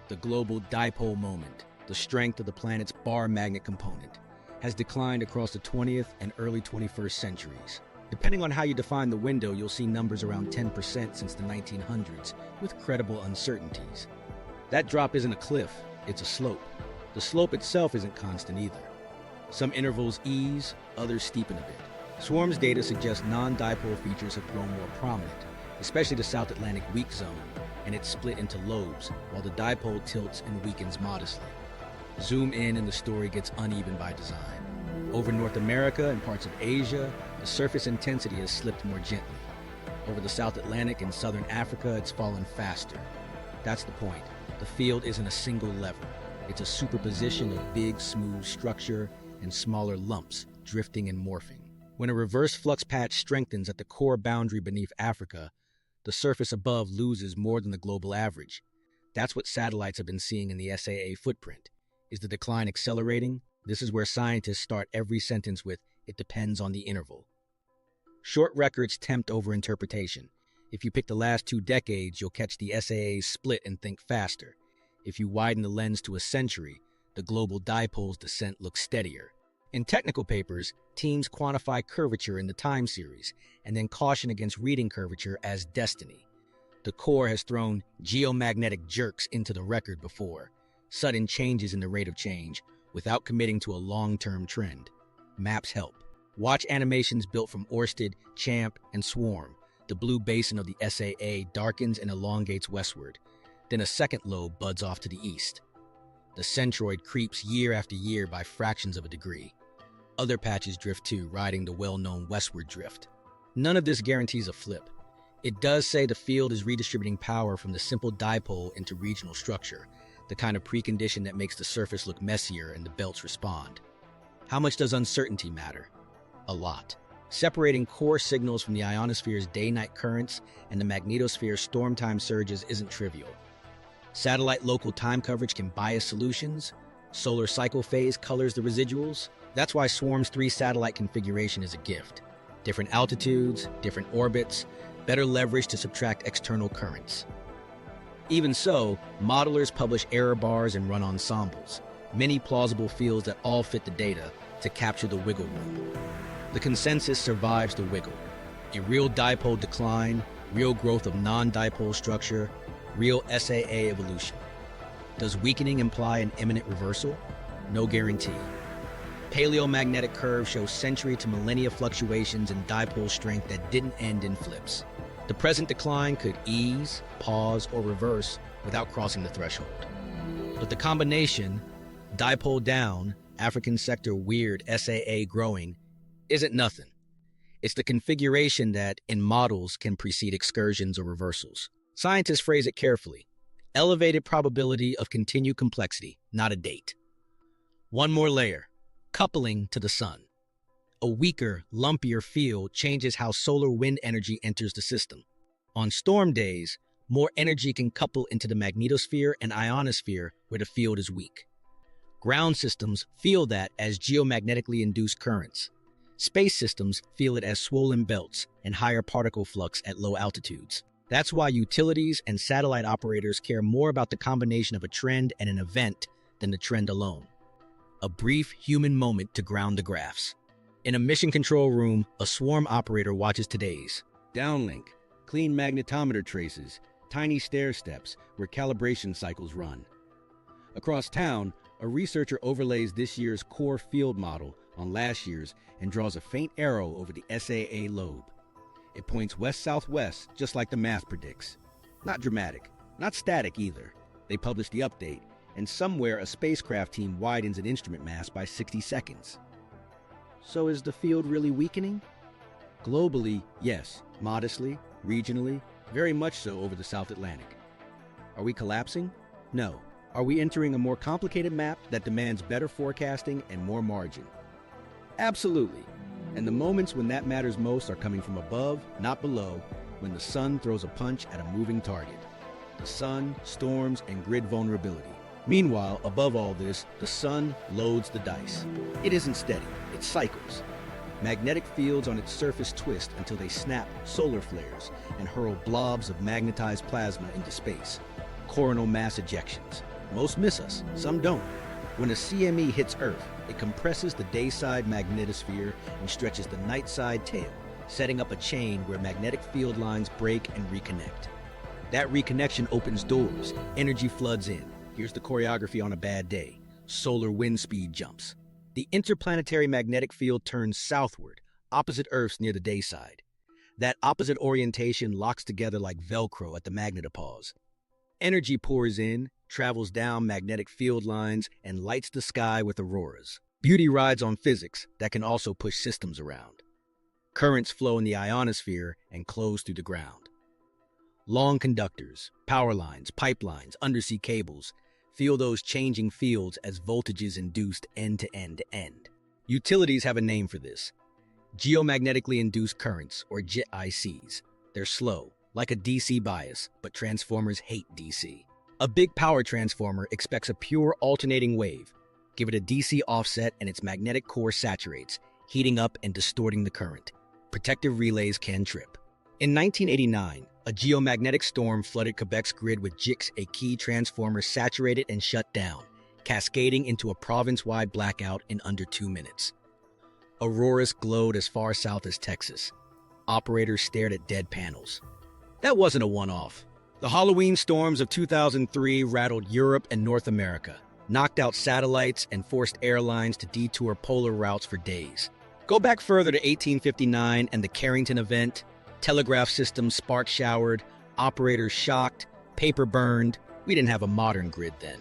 [SPEAKER 2] The global dipole moment, the strength of the planet's bar magnet component, has declined across the 20th and early 21st centuries. Depending on how you define the window, you'll see numbers around 10% since the 1900s, with credible uncertainties. That drop isn't a cliff, it's a slope. The slope itself isn't constant either. Some intervals ease, others steepen a bit. Swarm's data suggests non-dipole features have grown more prominent, especially the South Atlantic weak zone, and it's split into lobes, while the dipole tilts and weakens modestly. Zoom in and the story gets uneven by design. Over North America and parts of Asia, the surface intensity has slipped more gently. Over the South Atlantic and Southern Africa, it's fallen faster. That's the point. The field isn't a single lever. It's a superposition of big, smooth structure and smaller lumps drifting and morphing. When a reverse flux patch strengthens at the core boundary beneath Africa, the surface above loses more than the global average. That's what satellites have been seeing in the SAA footprint. Is the decline accelerating? This is where scientists start every sentence with, "It depends on the interval." Short records tempt over-interpretation. If you pick the last 2 decades, you'll catch the SAA's split and think faster. If you widen the lens to a century, the global dipole's descent looks steadier. In technical papers, teams quantify curvature in the time series, and then caution against reading curvature as destiny. The core has thrown geomagnetic jerks into the record before, sudden changes in the rate of change, without committing to a long-term trend. Maps help. Watch animations built from Ørsted, Champ, and Swarm. The blue basin of the SAA darkens and elongates westward. Then a second lobe buds off to the east. The centroid creeps year after year by fractions of a degree. Other patches drift too, riding the well-known westward drift. None of this guarantees a flip. It does say the field is redistributing power from the simple dipole into regional structure, the kind of precondition that makes the surface look messier and the belts respond. How much does uncertainty matter? A lot. Separating core signals from the ionosphere's day-night currents and the magnetosphere's storm-time surges isn't trivial. Satellite local time coverage can bias solutions. Solar cycle phase colors the residuals. That's why Swarm's 3-satellite configuration is a gift. Different altitudes, different orbits, better leverage to subtract external currents. Even so, modelers publish error bars and run ensembles, many plausible fields that all fit the data to capture the wiggle room. The consensus survives the wiggle. A real dipole decline, real growth of non-dipole structure, real SAA evolution. Does weakening imply an imminent reversal? No guarantee. Paleomagnetic curves show century to millennia fluctuations in dipole strength that didn't end in flips. The present decline could ease, pause, or reverse without crossing the threshold. But the combination, dipole down, African sector weird, SAA growing, isn't nothing. It's the configuration that, in models, can precede excursions or reversals. Scientists phrase it carefully. Elevated probability of continued complexity, not a date. One more layer. Coupling to the sun. A weaker, lumpier field changes how solar wind energy enters the system. On storm days, more energy can couple into the magnetosphere and ionosphere where the field is weak. Ground systems feel that as geomagnetically induced currents. Space systems feel it as swollen belts and higher particle flux at low altitudes. That's why utilities and satellite operators care more about the combination of a trend and an event than the trend alone.
[SPEAKER 1] a brief human moment to ground the graphs. In a mission control room, a swarm operator watches today's
[SPEAKER 2] Downlink, clean magnetometer traces, tiny stair steps where calibration cycles run. Across town, a researcher overlays this year's core field model on last year's and draws a faint arrow over the SAA lobe. It points west-southwest, just like the math predicts. Not dramatic, not static either. They publish the update, and somewhere a spacecraft team widens an instrument mass by 60 seconds. So is the field really weakening? Globally, yes. Modestly, regionally, very much so over the South Atlantic. Are we collapsing? No. Are we entering a more complicated map that demands better forecasting and more margin? Absolutely. And the moments when that matters most are coming from above, not below, when the sun throws a punch at a moving target. The sun, storms, and grid vulnerability. Meanwhile, above all this, the sun loads the dice. It isn't steady, it cycles. Magnetic fields on its surface twist until they snap solar flares and hurl blobs of magnetized plasma into space. Coronal mass ejections. Most miss us, some don't. When a CME hits Earth, it compresses the dayside magnetosphere and stretches the nightside tail, setting up a chain where magnetic field lines break and reconnect. That reconnection opens doors, energy floods in. Here's the choreography on a bad day. Solar wind speed jumps. The interplanetary magnetic field turns southward, opposite Earth's near the dayside. That opposite orientation locks together like Velcro at the magnetopause. Energy pours in, travels down magnetic field lines, and lights the sky with auroras. Beauty rides on physics that can also push systems around. Currents flow in the ionosphere and close through the ground. Long conductors, power lines, pipelines, undersea cables, feel those changing fields as voltages induced end to end to end. Utilities have a name for this. Geomagnetically induced currents, or GICs. They're slow, like a DC bias, but transformers hate DC. A big power transformer expects a pure alternating wave. Give it a DC offset and its magnetic core saturates, heating up and distorting the current. Protective relays can trip. In 1989, a geomagnetic storm flooded Quebec's grid with GICs, a key transformer saturated and shut down, cascading into a province-wide blackout in under 2 minutes. Auroras glowed as far south as Texas. Operators stared at dead panels. That wasn't a one-off. The Halloween storms of 2003 rattled Europe and North America, knocked out satellites, and forced airlines to detour polar routes for days. Go back further to 1859 and the Carrington event. Telegraph systems spark showered, operators shocked, paper burned. We didn't have a modern grid then.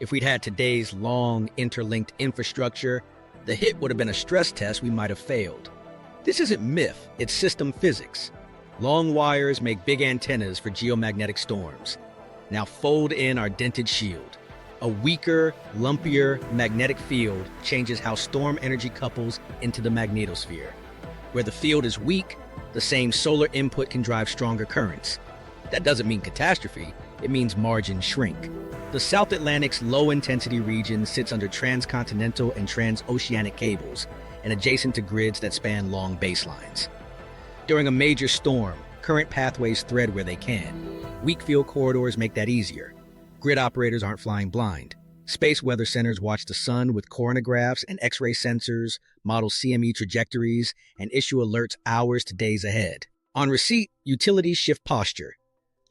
[SPEAKER 2] If we'd had today's long, interlinked infrastructure, the hit would have been a stress test we might have failed. This isn't myth, it's system physics. Long wires make big antennas for geomagnetic storms. Now fold in our dented shield. A weaker, lumpier magnetic field changes how storm energy couples into the magnetosphere. Where the field is weak, the same solar input can drive stronger currents. That doesn't mean catastrophe, it means margins shrink. The South Atlantic's low-intensity region sits under transcontinental and transoceanic cables and adjacent to grids that span long baselines. During a major storm, current pathways thread where they can. Weak field corridors make that easier. Grid operators aren't flying blind. Space weather centers watch the sun with coronagraphs and X-ray sensors, model CME trajectories, and issue alerts hours to days ahead. On receipt, utilities shift posture,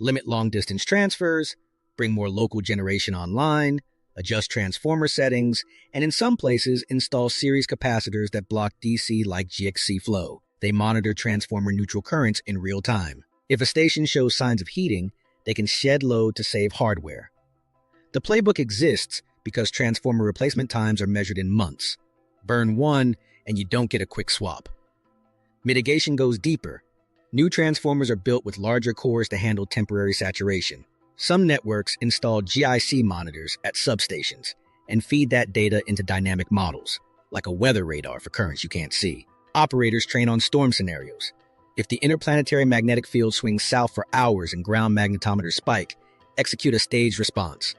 [SPEAKER 2] limit long-distance transfers, bring more local generation online, adjust transformer settings, and in some places install series capacitors that block DC like GXC flow. They monitor transformer neutral currents in real time. If a station shows signs of heating, they can shed load to save hardware. The playbook exists because transformer replacement times are measured in months. Burn one, and you don't get a quick swap. Mitigation goes deeper. New transformers are built with larger cores to handle temporary saturation. Some networks install GIC monitors at substations and feed that data into dynamic models, like a weather radar for currents you can't see. Operators train on storm scenarios. If the interplanetary magnetic field swings south for hours and ground magnetometers spike, execute a staged response.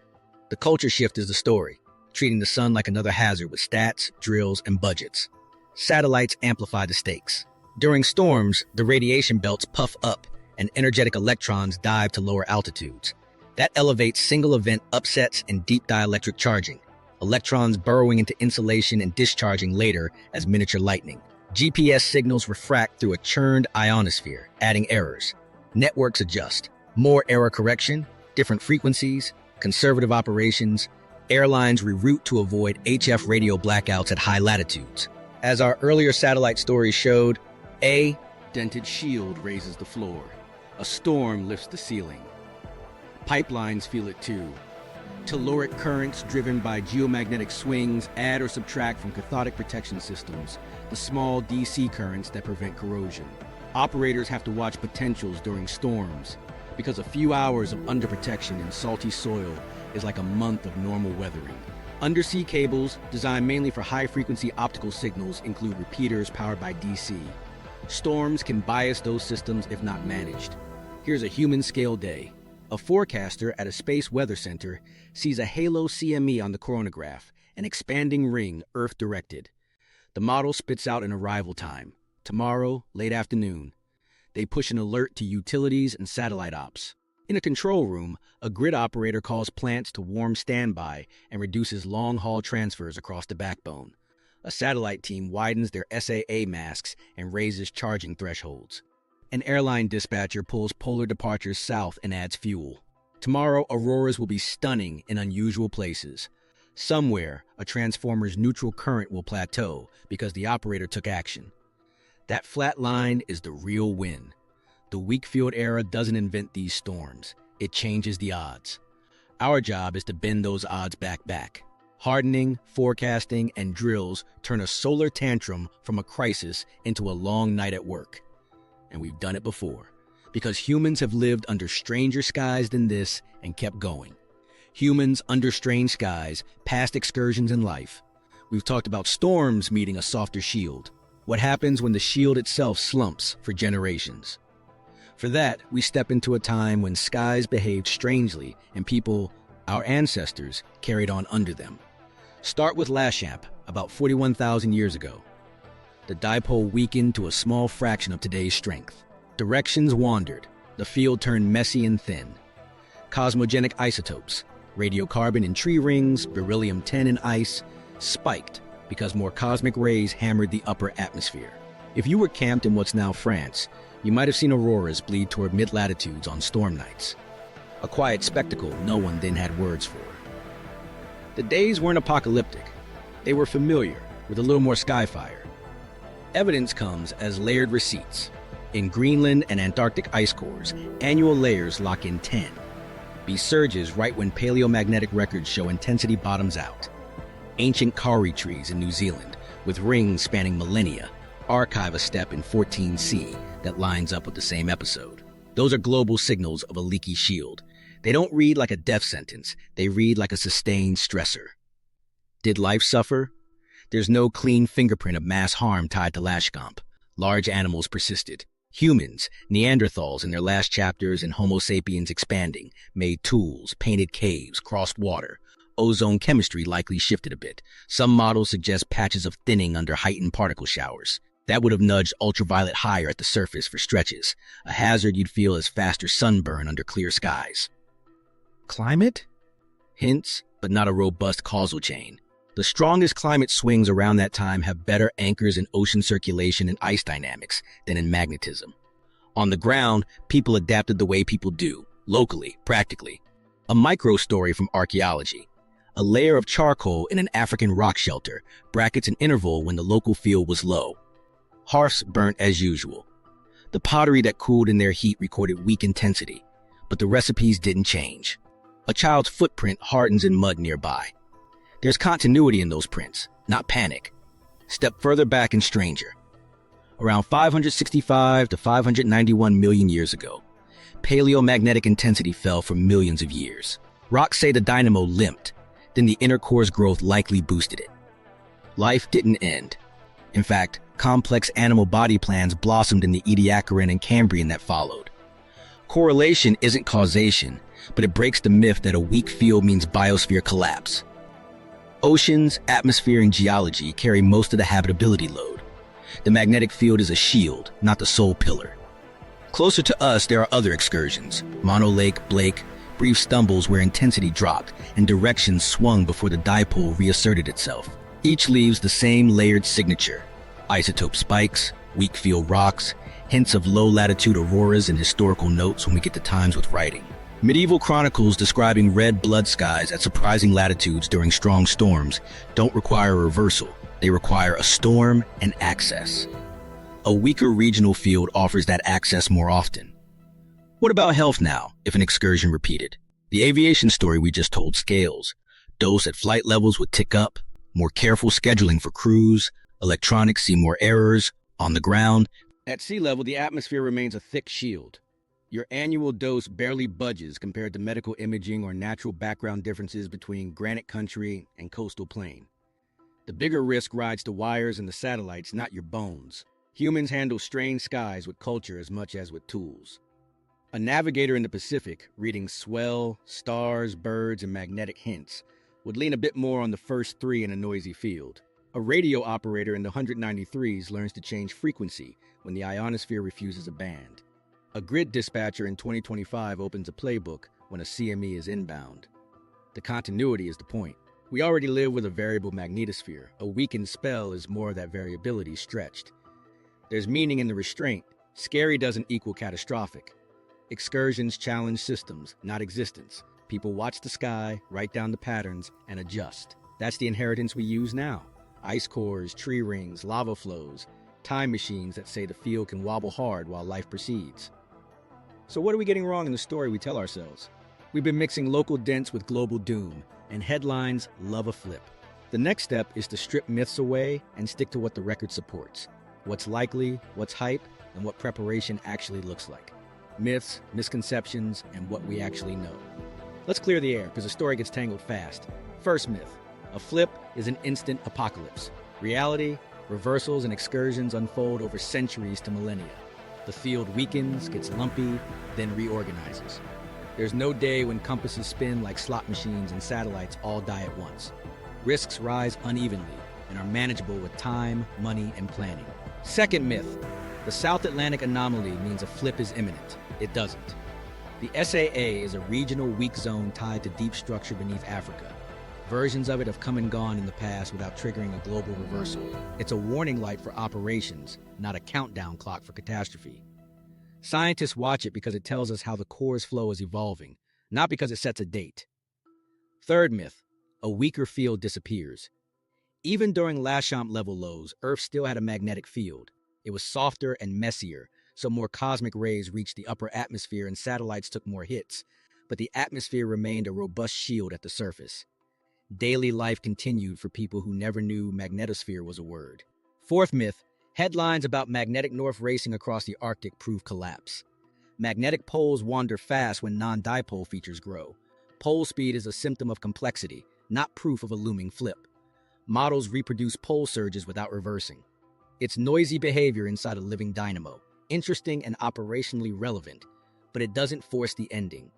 [SPEAKER 2] The culture shift is the story, treating the sun like another hazard with stats, drills, and budgets. Satellites amplify the stakes. During storms, the radiation belts puff up and energetic electrons dive to lower altitudes. That elevates single-event upsets and deep dielectric charging,
[SPEAKER 1] electrons burrowing into insulation and discharging later as miniature lightning. GPS signals refract through a churned ionosphere, adding errors. Networks adjust. More error correction, different frequencies, conservative operations. Airlines reroute to avoid HF radio blackouts at high latitudes. As our earlier satellite stories showed, a
[SPEAKER 2] dented shield raises the floor. A storm lifts the ceiling. Pipelines feel it too. Telluric currents driven by geomagnetic swings add or subtract from cathodic protection systems, the small DC currents that prevent corrosion. Operators have to watch potentials during storms, because a few hours of underprotection in salty soil is like a month of normal weathering. Undersea cables, designed mainly for high-frequency optical signals, include repeaters powered by DC. Storms can bias those systems if not managed. Here's a human-scale day. A forecaster at a space weather center sees a halo CME on the coronagraph, an expanding ring Earth-directed. The model spits out an arrival time. Tomorrow, late afternoon. They push an alert to utilities and satellite ops. In a control room, a grid operator calls plants to warm standby and reduces long-haul transfers across the backbone. A satellite team widens their SAA masks and raises charging thresholds. An airline dispatcher pulls polar departures south and adds fuel. Tomorrow, auroras will be stunning in unusual places. Somewhere, a transformer's neutral current will plateau because the operator took action. That flat line is the real win. The weak field era doesn't invent these storms. It changes the odds. Our job is to bend those odds back. Hardening, forecasting, and drills turn a solar tantrum from a crisis into a long night at work. And we've done it before, because humans have lived under stranger skies than this and kept going. Humans under strange skies, past excursions in life. We've talked about storms meeting a softer shield. What happens when the shield itself slumps for generations? For that, we step into a time when skies behaved strangely and people, our ancestors, carried on under them. Start with Laschamp, about 41,000 years ago. The dipole weakened to a small fraction of today's strength. Directions wandered. The field turned messy and thin. Cosmogenic isotopes, radiocarbon in tree rings, beryllium-10 in ice, spiked because more cosmic rays hammered the upper atmosphere. If you were camped in what's now France, you might have seen auroras bleed toward mid-latitudes on storm nights. A quiet spectacle no one then had words for. The days weren't apocalyptic. They were familiar, with a little more skyfire. Evidence comes as layered receipts. In Greenland and Antarctic ice cores, annual layers lock in 10. Be surges right when paleomagnetic records show intensity bottoms out. Ancient kauri trees in New Zealand, with rings spanning millennia, archive a step in 14C that lines up with the same episode. Those are global signals of a leaky shield. They don't read like a death sentence, they read like a sustained stressor. Did life suffer? There's no clean fingerprint of mass harm tied to Laschamp. Large animals persisted. Humans, Neanderthals in their last chapters and Homo sapiens expanding, made tools, painted caves, crossed water. Ozone chemistry likely shifted a bit. Some models suggest patches of thinning under heightened particle showers. That would have nudged ultraviolet higher at the surface for stretches, a hazard you'd feel as faster sunburn under clear skies. Climate? Hints, but not a robust causal chain. The strongest climate swings around that time have better anchors in ocean circulation and ice dynamics than in magnetism. On the ground, people adapted the way people do, locally, practically. A micro story from archaeology. A layer of charcoal in an African rock shelter brackets an interval when the local field was low. Hearths burnt as usual. The pottery that cooled in their heat recorded weak intensity, but the recipes didn't change. A child's footprint hardens in mud nearby. There's continuity in those prints, not panic. Step further back and stranger. Around 565 to 591 million years ago, paleomagnetic intensity fell for millions of years. Rocks say the dynamo limped, then the inner core's growth likely boosted it. Life didn't end. In fact, complex animal body plans blossomed in the Ediacaran and Cambrian that followed. Correlation isn't causation, but it breaks the myth that a weak field means biosphere collapse. Oceans, atmosphere, and geology carry most of the habitability load. The magnetic field is a shield, not the sole pillar. Closer to us, there are other excursions: Mono Lake, Blake, brief stumbles where intensity dropped and direction swung before the dipole reasserted itself. Each leaves the same layered signature: isotope spikes, weak field rocks, hints of low-latitude auroras, and historical notes when we get to times with writing. Medieval chronicles describing red blood skies at surprising latitudes during strong storms don't require a reversal. They require a storm and access. A weaker regional field offers that access more often. What about health now, if an excursion repeated? The aviation story we just told scales. Dose at flight levels would tick up, more careful scheduling for crews, electronics see more errors, on the ground.
[SPEAKER 1] At sea level, the atmosphere remains a thick shield. Your annual dose barely budges compared to medical imaging or natural background differences between granite country and coastal plain. The bigger risk rides the wires and the satellites, not your bones. Humans handle strange skies with culture as much as with tools. A navigator in the Pacific, reading swell, stars, birds, and magnetic hints, would lean a bit more on the first three in a noisy field. A radio operator in the 193s learns to change frequency when the ionosphere refuses a band. A grid dispatcher in 2025 opens a playbook when a CME is inbound. The continuity is the point. We already live with a variable magnetosphere. A weakened spell is more of that variability stretched. There's meaning in the restraint. Scary doesn't equal catastrophic. Excursions challenge systems, not existence. People watch the sky, write down the patterns, and adjust. That's the inheritance we use now. Ice cores, tree rings, lava flows, time machines that say the field can wobble hard while life proceeds. So what are we getting wrong in the story we tell ourselves? We've been mixing local dents with global doom, and headlines love a flip. The next step is to strip myths away and stick to what the record supports. What's likely, what's hype, and what preparation actually looks like. Myths, misconceptions, and what we actually know. Let's clear the air, because the story gets tangled fast. First myth: a flip is an instant apocalypse. Reality, reversals and excursions unfold over centuries to millennia. The field weakens, gets lumpy, then reorganizes. There's no day when compasses spin like slot machines and satellites all die at once. Risks rise unevenly and are manageable with time, money, and planning. Second myth: the South Atlantic Anomaly means a flip is imminent. It doesn't. The SAA is a regional weak zone tied to deep structure beneath Africa. Versions of it have come and gone in the past without triggering a global reversal. It's a warning light for operations, not a countdown clock for catastrophe. Scientists watch it because it tells us how the core's flow is evolving, not because it sets a date. Third myth: a weaker field disappears. Even during Laschamp level lows, Earth still had a magnetic field. It was softer and messier, so more cosmic rays reached the upper atmosphere and satellites took more hits, but the atmosphere remained a robust shield at the surface. Daily life continued for people who never knew magnetosphere was a word. Fourth myth: headlines about magnetic north racing across the Arctic prove collapse. Magnetic poles wander fast when non-dipole features grow. Pole speed is a symptom of complexity, not proof of a looming flip. Models reproduce pole surges without reversing. It's noisy behavior inside a living dynamo, interesting and operationally relevant, but it doesn't force the ending.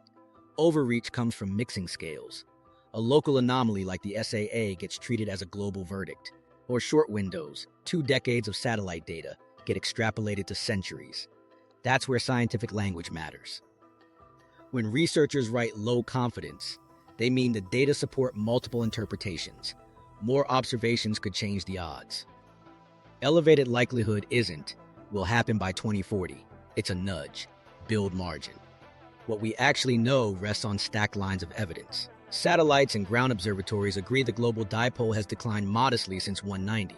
[SPEAKER 1] Overreach comes from mixing scales. A local anomaly like the SAA gets treated as a global verdict. Or short windows, 2 decades of satellite data, get extrapolated to centuries. That's where scientific language matters. When researchers write low confidence, they mean the data support multiple interpretations. More observations could change the odds. Elevated likelihood isn't, will happen by 2040. It's a nudge. Build margin. What we actually know rests on stacked lines of evidence. Satellites and ground observatories agree the global dipole has declined modestly since 190,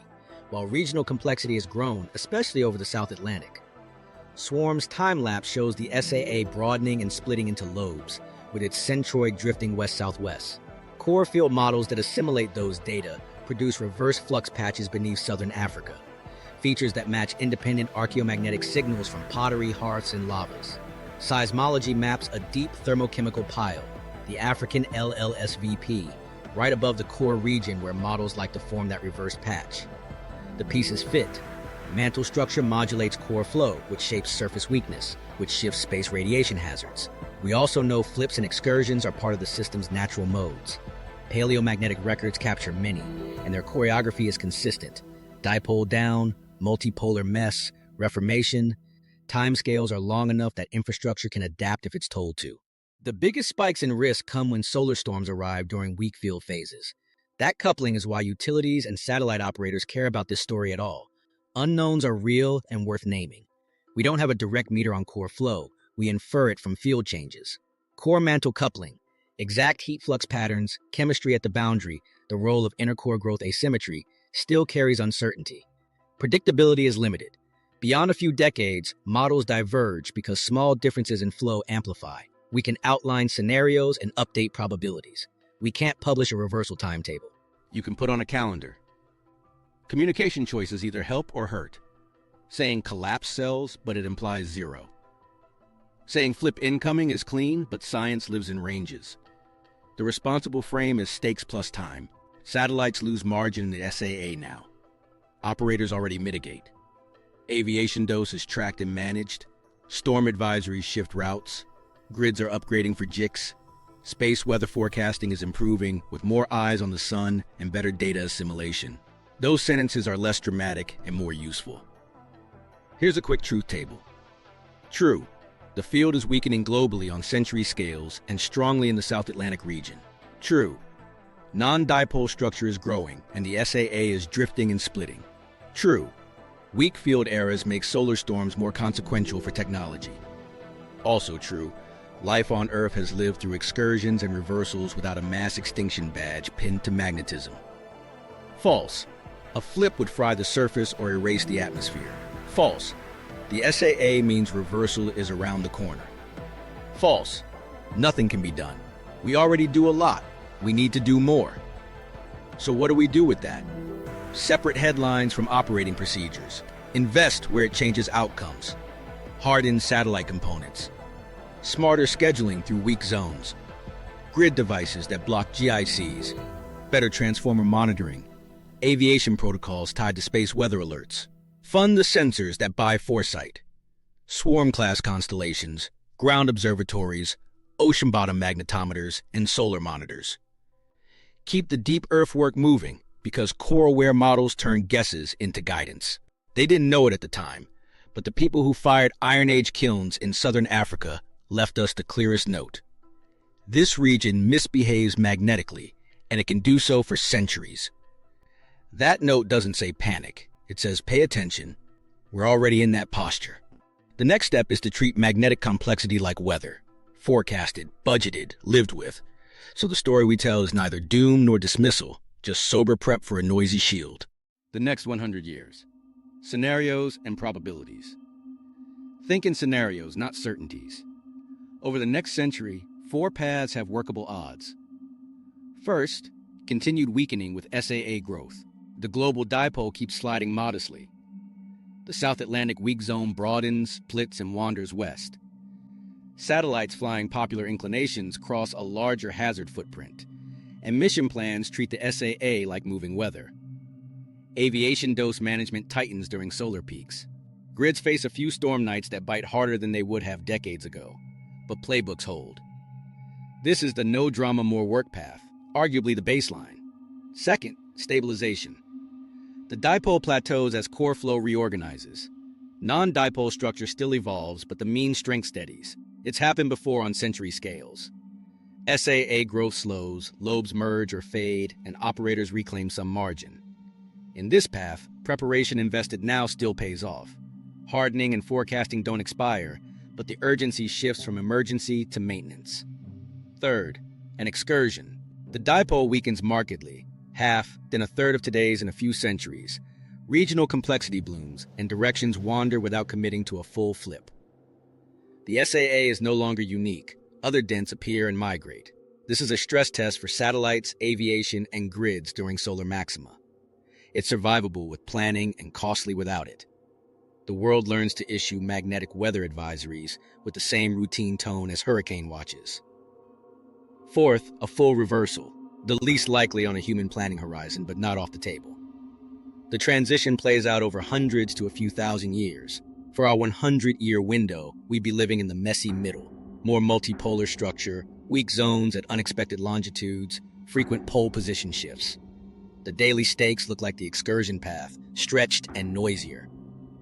[SPEAKER 1] while regional complexity has grown, especially over the South Atlantic. Swarm's time-lapse shows the SAA broadening and splitting into lobes, with its centroid drifting west-southwest. Core field models that assimilate those data produce reverse flux patches beneath southern Africa, features that match independent archaeomagnetic signals from pottery, hearths, and lavas. Seismology maps a deep thermochemical pile, the African LLSVP, right above the core region where models like to form that reverse patch. The pieces fit. Mantle structure modulates core flow, which shapes surface weakness, which shifts space radiation hazards. We also know flips and excursions are part of the system's natural modes. Paleomagnetic records capture many, and their choreography is consistent. Dipole down, multipolar mess, reformation. Timescales are long enough that infrastructure can adapt if it's told to. The biggest spikes in risk come when solar storms arrive during weak field phases. That coupling is why utilities and satellite operators care about this story at all. Unknowns are real and worth naming. We don't have a direct meter on core flow, we infer it from field changes. Core-mantle coupling, exact heat flux patterns, chemistry at the boundary, the role of inner core growth asymmetry, still carries uncertainty. Predictability is limited. Beyond a few decades, models diverge because small differences in flow amplify. We can outline scenarios and update probabilities. We can't publish a reversal timetable.
[SPEAKER 2] You can put on a calendar. Communication choices either help or hurt. Saying collapse sells, but it implies zero. Saying flip incoming is clean, but science lives in ranges. The responsible frame is stakes plus time. Satellites lose margin in the SAA now. Operators already mitigate. Aviation dose is tracked and managed. Storm advisories shift routes. Grids are upgrading for jigs. Space weather forecasting is improving with more eyes on the sun and better data assimilation. Those sentences are less dramatic and more useful. Here's a quick truth table. True, the field is weakening globally on century scales and strongly in the South Atlantic region. True, non-dipole structure is growing and the SAA is drifting and splitting. True, weak field eras make solar storms more consequential for technology. Also true, life on Earth has lived through excursions and reversals without a mass extinction badge pinned to magnetism. False. A flip would fry the surface or erase the atmosphere. False. The SAA means reversal is around the corner. False. Nothing can be done. We already do a lot. We need to do more. So what do we do with that? Separate headlines from operating procedures. Invest where it changes outcomes. Harden satellite components. Smarter scheduling through weak zones. Grid devices that block GICs. Better transformer monitoring. Aviation protocols tied to space weather alerts. Fund the sensors that buy foresight. Swarm-class constellations, ground observatories, ocean-bottom magnetometers, and solar monitors. Keep the deep Earth work moving, because core-aware models turn guesses into guidance. They didn't know it at the time, but the people who fired Iron Age kilns in southern Africa left us the clearest note. This region misbehaves magnetically, and it can do so for centuries. That note doesn't say panic. It says pay attention. We're already in that posture. The next step is to treat magnetic complexity like weather. Forecasted, budgeted, lived with. So the story we tell is neither doom nor dismissal, just sober prep for a noisy shield.
[SPEAKER 1] The next 100 years. Scenarios and probabilities. Think in scenarios, not certainties. Over the next century, 4 paths have workable odds. First, continued weakening with SAA growth. The global dipole keeps sliding modestly. The South Atlantic weak zone broadens, splits, and wanders west. Satellites flying popular inclinations cross a larger hazard footprint, and mission plans treat the SAA like moving weather. Aviation dose management tightens during solar peaks. Grids face a few storm nights that bite harder than they would have decades ago, but playbooks hold. This is the no drama, more work path, arguably the baseline. Second, stabilization. The dipole plateaus as core flow reorganizes. Non-dipole structure still evolves, but the mean strength steadies. It's happened before on century scales. SAA growth slows, lobes merge or fade, and operators reclaim some margin. In this path, preparation invested now still pays off. Hardening and forecasting don't expire, but the urgency shifts from emergency to maintenance. Third, an excursion. The dipole weakens markedly, half, then a third of today's in a few centuries. Regional complexity blooms, and directions wander without committing to a full flip. The SAA is no longer unique. Other dents appear and migrate. This is a stress test for satellites, aviation, and grids during solar maxima. It's survivable with planning and costly without it. The world learns to issue magnetic weather advisories with the same routine tone as hurricane watches. Fourth, a full reversal. The least likely on a human planning horizon, but not off the table. The transition plays out over hundreds to a few thousand years. For our 100-year window, we'd be living in the messy middle. More multipolar structure, weak zones at unexpected longitudes, frequent pole position shifts. The daily stakes look like the excursion path, stretched and noisier.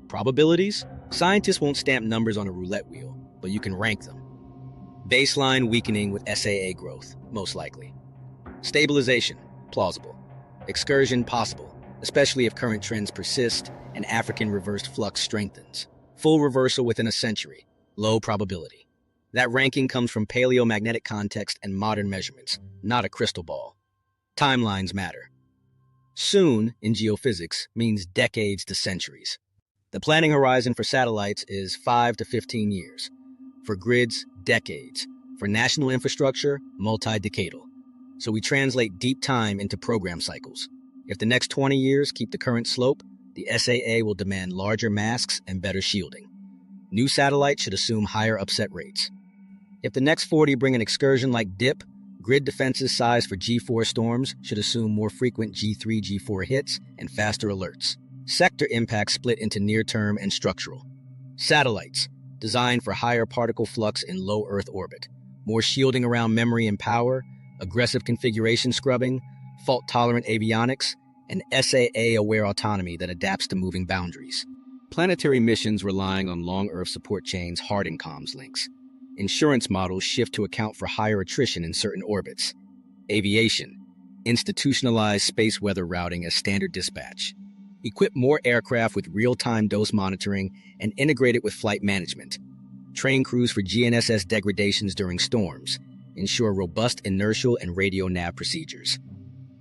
[SPEAKER 1] Probabilities? Scientists won't stamp numbers on a roulette wheel, but you can rank them. Baseline weakening with SAA growth, most likely. Stabilization, plausible. Excursion, possible, especially if current trends persist and African reversed flux strengthens. Full reversal within a century, low probability. That ranking comes from paleomagnetic context and modern measurements, not a crystal ball. Timelines matter. Soon, in geophysics, means decades to centuries. The planning horizon for satellites is 5 to 15 years. For grids, decades. For national infrastructure, multi-decadal. So we translate deep time into program cycles. If the next 20 years keep the current slope, the SAA will demand larger masks and better shielding. New satellites should assume higher upset rates. If the next 40 bring an excursion like DIP, grid defenses sized for G4 storms should assume more frequent G3, G4 hits and faster alerts. Sector impacts split into near-term and structural. Satellites, designed for higher particle flux in low Earth orbit, more shielding around memory and power, aggressive configuration scrubbing, fault-tolerant avionics, and SAA-aware autonomy that adapts to moving boundaries. Planetary missions relying on long Earth support chains harden comms links. Insurance models shift to account for higher attrition in certain orbits. Aviation, institutionalized space weather routing as standard dispatch. Equip more aircraft with real-time dose monitoring and integrate it with flight management. Train crews for GNSS degradations during storms. Ensure robust inertial and radio nav procedures.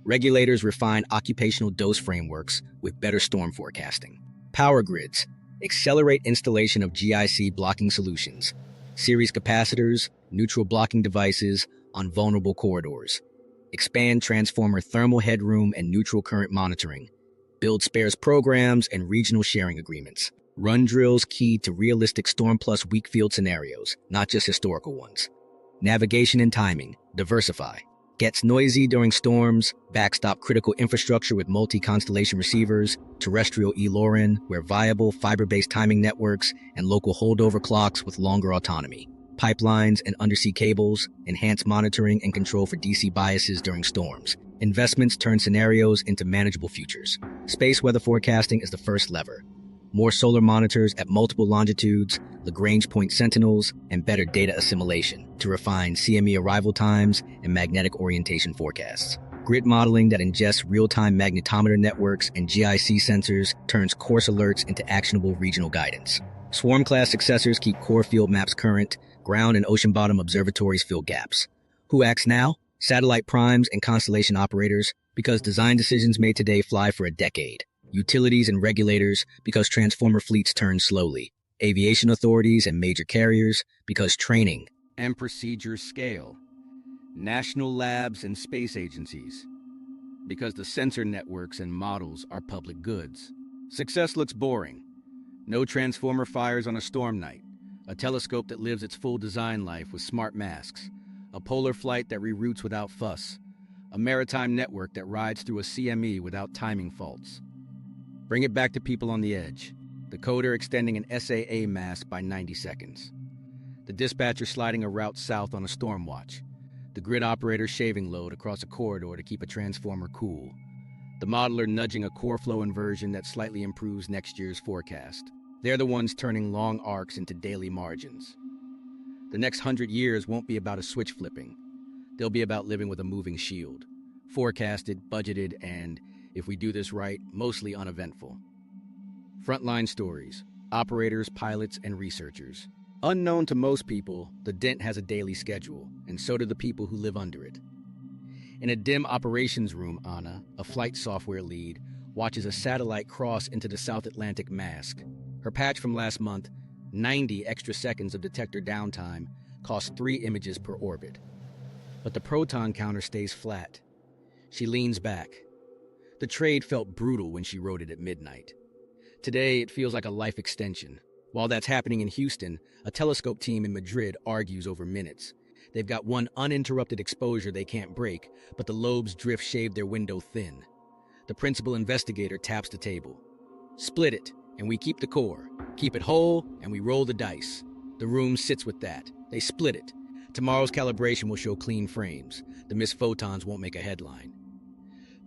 [SPEAKER 1] Regulators refine occupational dose frameworks with better storm forecasting. Power grids, accelerate installation of GIC blocking solutions. Series capacitors, neutral blocking devices on vulnerable corridors. Expand transformer thermal headroom and neutral current monitoring. Build spares programs and regional sharing agreements. Run drills key to realistic storm plus weak field scenarios, not just historical ones. Navigation and timing, diversify. Gets noisy during storms, backstop critical infrastructure with multi-constellation receivers, terrestrial E-LORAN, where viable fiber-based timing networks, and local holdover clocks with longer autonomy. Pipelines and undersea cables, enhance monitoring and control for DC biases during storms. Investments turn scenarios into manageable futures. Space weather forecasting is the first lever. More solar monitors at multiple longitudes, Lagrange point sentinels, and better data assimilation to refine CME arrival times and magnetic orientation forecasts. Grid modeling that ingests real-time magnetometer networks and GIC sensors turns course alerts into actionable regional guidance. Swarm-class successors keep core field maps current, ground and ocean bottom observatories fill gaps. Who acts now? Satellite primes and constellation operators, because design decisions made today fly for a decade. Utilities and regulators, because transformer fleets turn slowly. Aviation authorities and major carriers, because training
[SPEAKER 2] and procedures scale. National labs and space agencies, because the sensor networks and models are public goods. Success looks boring. No transformer fires on a storm night. A telescope that lives its full design life with smart masks. A polar flight that reroutes without fuss. A maritime network that rides through a CME without timing faults. Bring it back to people on the edge. The coder extending an SAA mask by 90 seconds. The dispatcher sliding a route south on a storm watch. The grid operator shaving load across a corridor to keep a transformer cool. The modeler nudging a core flow inversion that slightly improves next year's forecast. They're the ones turning long arcs into daily margins. The next 100 years won't be about a switch flipping. They'll be about living with a moving shield. Forecasted, budgeted, and, if we do this right, mostly uneventful. Frontline stories, operators, pilots, and researchers. Unknown to most people, the Dent has a daily schedule, and so do the people who live under it. In a dim operations room, Anna, a flight software lead, watches a satellite cross into the South Atlantic mask. Her patch from last month, 90 extra seconds of detector downtime, costs 3 images per orbit. But the proton counter stays flat. She leans back. The trade felt brutal when she wrote it at midnight. Today, it feels like a life extension. While that's happening in Houston, a telescope team in Madrid argues over minutes. They've got one uninterrupted exposure they can't break, but the lobe's drift shaved their window thin. The principal investigator taps the table. Split it, and we keep the core. Keep it whole, and we roll the dice. The room sits with that. They split it. Tomorrow's calibration will show clean frames. The missed photons won't make a headline.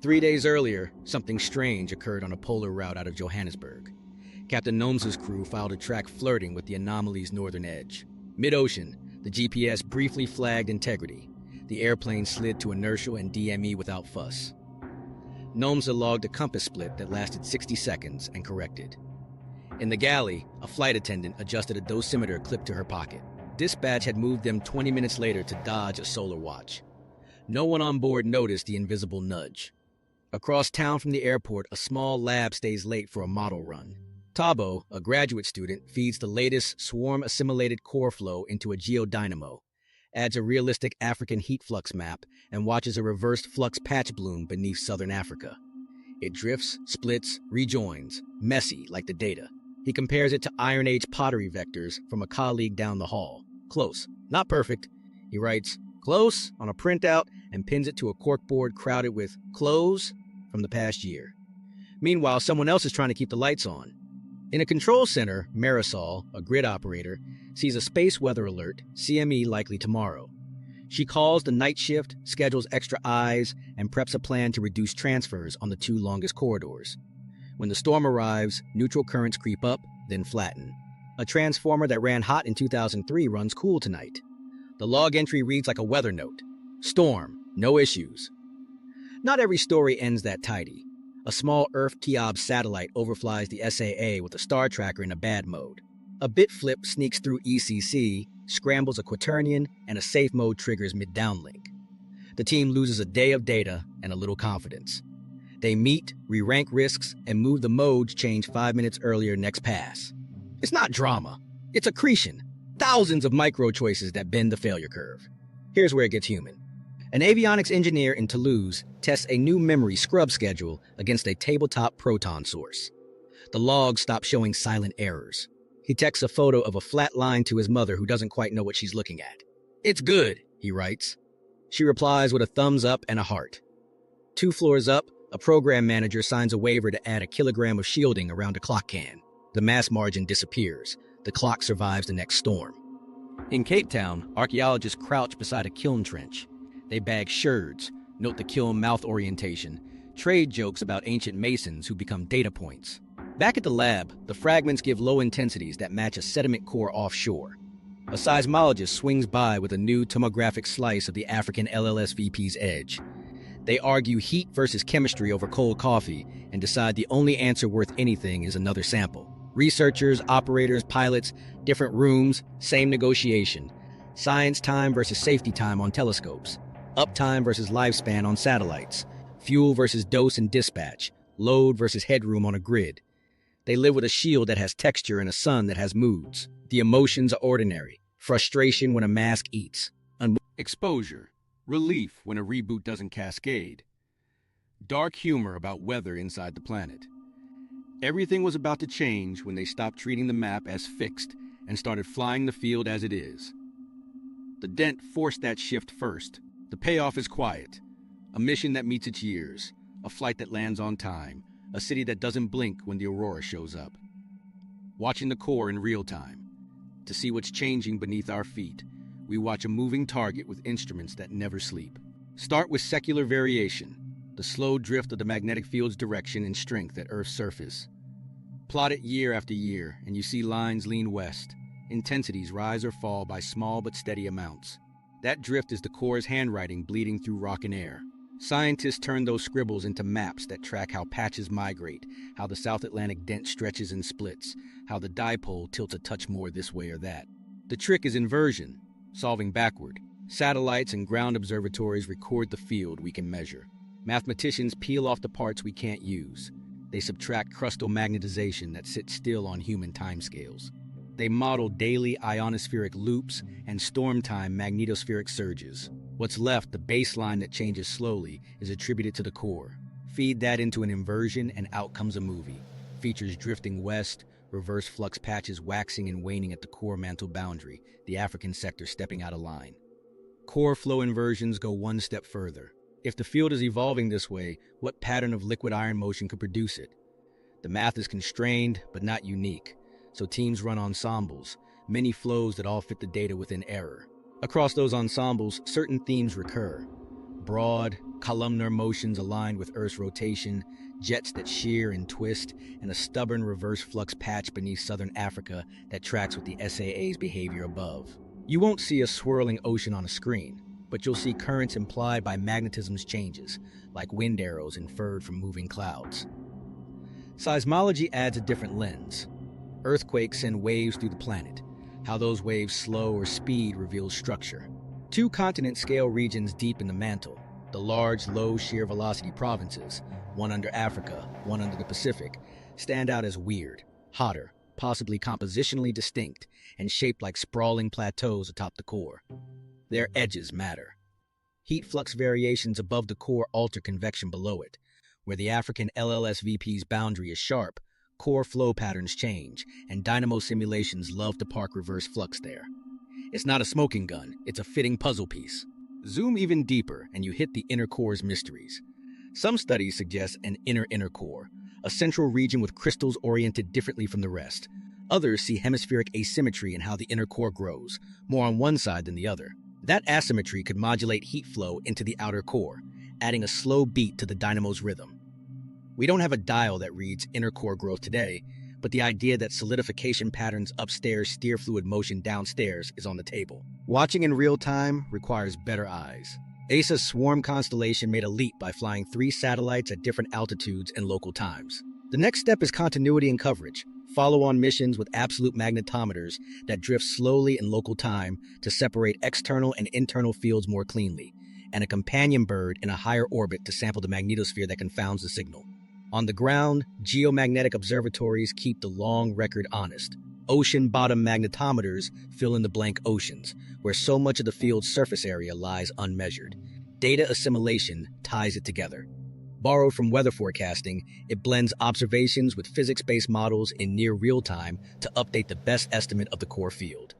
[SPEAKER 2] 3 days earlier, something strange occurred on a polar route out of Johannesburg. Captain Gnomes's crew filed a track flirting with the anomaly's northern edge. Mid-ocean,
[SPEAKER 1] The GPS briefly flagged integrity. The airplane slid to inertial and DME without fuss. Gnomes logged a compass split that lasted 60 seconds and corrected. In the galley, a flight attendant adjusted a dosimeter clipped to her pocket. Dispatch had moved them 20 minutes later to dodge a solar watch. No one on board noticed the invisible nudge. Across town from the airport, a small lab stays late for a model run. Tabo, a graduate student, feeds the latest swarm-assimilated core flow into a Geodynamo, adds a realistic African heat flux map, and watches a reversed flux patch bloom beneath southern Africa. It drifts, splits, rejoins, messy like the data. He compares it to Iron Age pottery vectors from a colleague down the hall. Close, not perfect. He writes, "Close" on a printout and pins it to a corkboard crowded with "close" from the past year. Meanwhile, someone else is trying to keep the lights on. In a control center, Marisol, a grid operator, sees a space weather alert, CME likely tomorrow. She calls the night shift, schedules extra eyes, and preps a plan to reduce transfers on the 2 longest corridors. When the storm arrives, neutral currents creep up, then flatten. A transformer that ran hot in 2003 runs cool tonight. The log entry reads like a weather note. Storm, no issues. Not every story ends that tidy. A small Earth Keob satellite overflies the SAA with a star tracker in a bad mode. A bit flip sneaks through ECC, scrambles a quaternion, and a safe mode triggers mid-downlink. The team loses a day of data and a little confidence. They meet, re-rank risks, and move the modes change 5 minutes earlier next pass. It's not drama. It's accretion. Thousands of micro choices that bend the failure curve. Here's where it gets human. An avionics engineer in Toulouse tests a new memory scrub schedule against a tabletop proton source. The logs stop showing silent errors. He texts a photo of a flat line to his mother who doesn't quite know what she's looking at. "It's good," he writes. She replies with a thumbs up and a heart. 2 floors up, a program manager signs a waiver to add a kilogram of shielding around a clock can. The mass margin disappears. The clock survives the next storm. In Cape Town, archaeologists crouch beside a kiln trench. They bag sherds, note the kiln mouth orientation, trade jokes about ancient masons who become data points. Back at the lab, the fragments give low intensities that match a sediment core offshore. A seismologist swings by with a new tomographic slice of the African LLSVP's edge. They argue heat versus chemistry over cold coffee and decide the only answer worth anything is another sample. Researchers, operators, pilots, different rooms, same negotiation. Science time versus safety time on telescopes. Uptime versus lifespan on satellites. Fuel versus dose and dispatch. Load versus headroom on a grid. They live with a shield that has texture and a sun that has moods. The emotions are ordinary. Frustration when a mask eats.
[SPEAKER 2] Exposure. Relief when a reboot doesn't cascade. Dark humor about weather inside the planet. Everything was about to change when they stopped treating the map as fixed and started flying the field as it is. The dent forced that shift first. The payoff is quiet. A mission that meets its years. A flight that lands on time. A city that doesn't blink when the aurora shows up. Watching the core in real time. To see what's changing beneath our feet, we watch a moving target with instruments that never sleep. Start with secular variation, the slow drift of the magnetic field's direction and strength at Earth's surface. Plot it year after year, and you see lines lean west. Intensities rise or fall by small but steady amounts. That drift is the core's handwriting bleeding through rock and air. Scientists turn those scribbles into maps that track how patches migrate, how the South Atlantic dent stretches and splits, how the dipole tilts a touch more this way or that. The trick is inversion, solving backward. Satellites and ground observatories record the field we can measure. Mathematicians peel off the parts we can't use. They subtract crustal magnetization that sits still on human timescales. They model daily ionospheric loops and storm-time magnetospheric surges. What's left, the baseline that changes slowly, is attributed to the core. Feed that into an inversion and out comes a movie. Features drifting west, reverse flux patches waxing and waning at the core-mantle boundary, the African sector stepping out of line. Core flow inversions go one step further. If the field is evolving this way, what pattern of liquid iron motion could produce it? The math is constrained, but not unique. So teams run ensembles, many flows that all fit the data within error. Across those ensembles, certain themes recur. Broad, columnar motions aligned with Earth's rotation, jets that shear and twist, and a stubborn reverse flux patch beneath southern Africa that tracks with the SAA's behavior above.
[SPEAKER 1] You won't see a swirling ocean on a screen, but you'll see currents implied by magnetism's changes, like wind arrows inferred from moving clouds. Seismology adds a different lens. Earthquakes send waves through the planet. How those waves slow or speed reveals structure. Two continent-scale regions deep in the mantle, the large, low shear velocity provinces, one under Africa, one under the Pacific, stand out as weird, hotter, possibly compositionally distinct, and shaped like sprawling plateaus atop the core. Their edges matter. Heat flux variations above the core alter convection below it. Where the African LLSVP's boundary is sharp, core flow patterns change, and dynamo simulations love to park reverse flux there. It's not a smoking gun, it's a fitting puzzle piece. Zoom even deeper, and you hit the inner core's mysteries. Some studies suggest an inner core, a central region with crystals oriented differently from the rest. Others see hemispheric asymmetry in how the inner core grows, more on one side than the other. That asymmetry could modulate heat flow into the outer core, adding a slow beat to the dynamo's rhythm. We don't have a dial that reads inner core growth today, but the idea that solidification patterns upstairs steer fluid motion downstairs is on the table. Watching in real time requires better eyes. ESA's Swarm constellation made a leap by flying 3 satellites at different altitudes and local times. The next step is continuity and coverage, follow-on missions with absolute magnetometers that drift slowly in local time to separate external and internal fields more cleanly, and a companion bird in a higher orbit to sample the magnetosphere that confounds the signal. On the ground, geomagnetic observatories keep the long record honest. Ocean bottom magnetometers fill in the blank oceans, where so much of the field's surface area lies unmeasured. Data assimilation ties it together. Borrowed from weather forecasting, it blends observations with physics-based models in near real time to update the best estimate of the core field.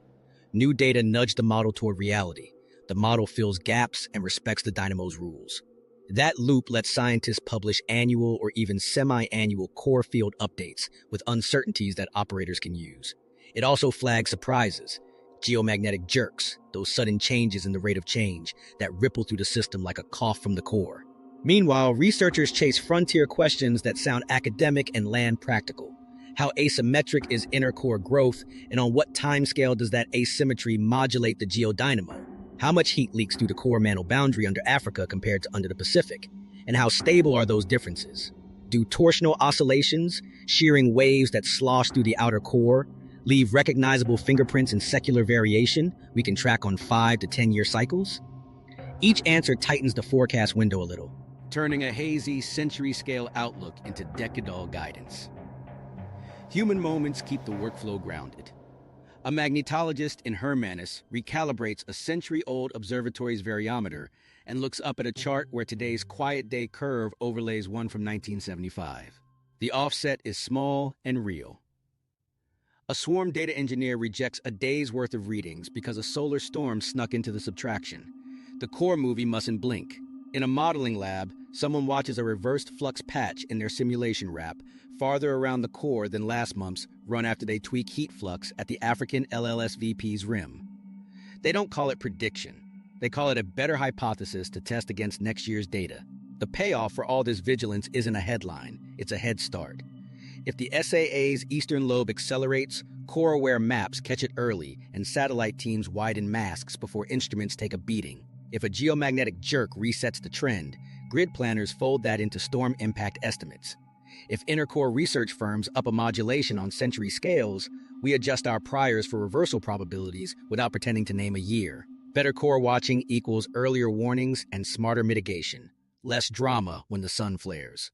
[SPEAKER 1] New data nudge the model toward reality. The model fills gaps and respects the dynamo's rules. That loop lets scientists publish annual or even semi-annual core field updates with uncertainties that operators can use. It also flags surprises, geomagnetic jerks, those sudden changes in the rate of change that ripple through the system like a cough from the core. Meanwhile, researchers chase frontier questions that sound academic and land practical. How asymmetric is inner core growth, and on what timescale does that asymmetry modulate the geodynamo? How much heat leaks through the core-mantle boundary under Africa compared to under the Pacific? And how stable are those differences? Do torsional oscillations, shearing waves that slosh through the outer core, leave recognizable fingerprints in secular variation we can track on 5 to 10-year cycles? Each answer tightens the forecast window a little,
[SPEAKER 2] turning a hazy century-scale outlook into decadal guidance. Human moments keep the workflow grounded. A magnetologist in Hermanus recalibrates a century-old observatory's variometer and looks up at a chart where today's quiet day curve overlays one from 1975. The offset is small and real. A swarm data engineer rejects a day's worth of readings because a solar storm snuck into the subtraction. The core movie mustn't blink. In a modeling lab, someone watches a reversed flux patch in their simulation wrap farther around the core than last month's run after they tweak heat flux at the African LLSVP's rim. They don't call it prediction. They call it a better hypothesis to test against next year's data. The payoff for all this vigilance isn't a headline, it's a head start. If the SAA's eastern lobe accelerates, core-aware maps catch it early and satellite teams widen masks before instruments take a beating. If a geomagnetic jerk resets the trend, grid planners fold that into storm impact estimates. If inner-core research firms up a modulation on century scales, we adjust our priors for reversal probabilities without pretending to name a year. Better core watching equals earlier warnings and smarter mitigation. Less drama when the sun flares.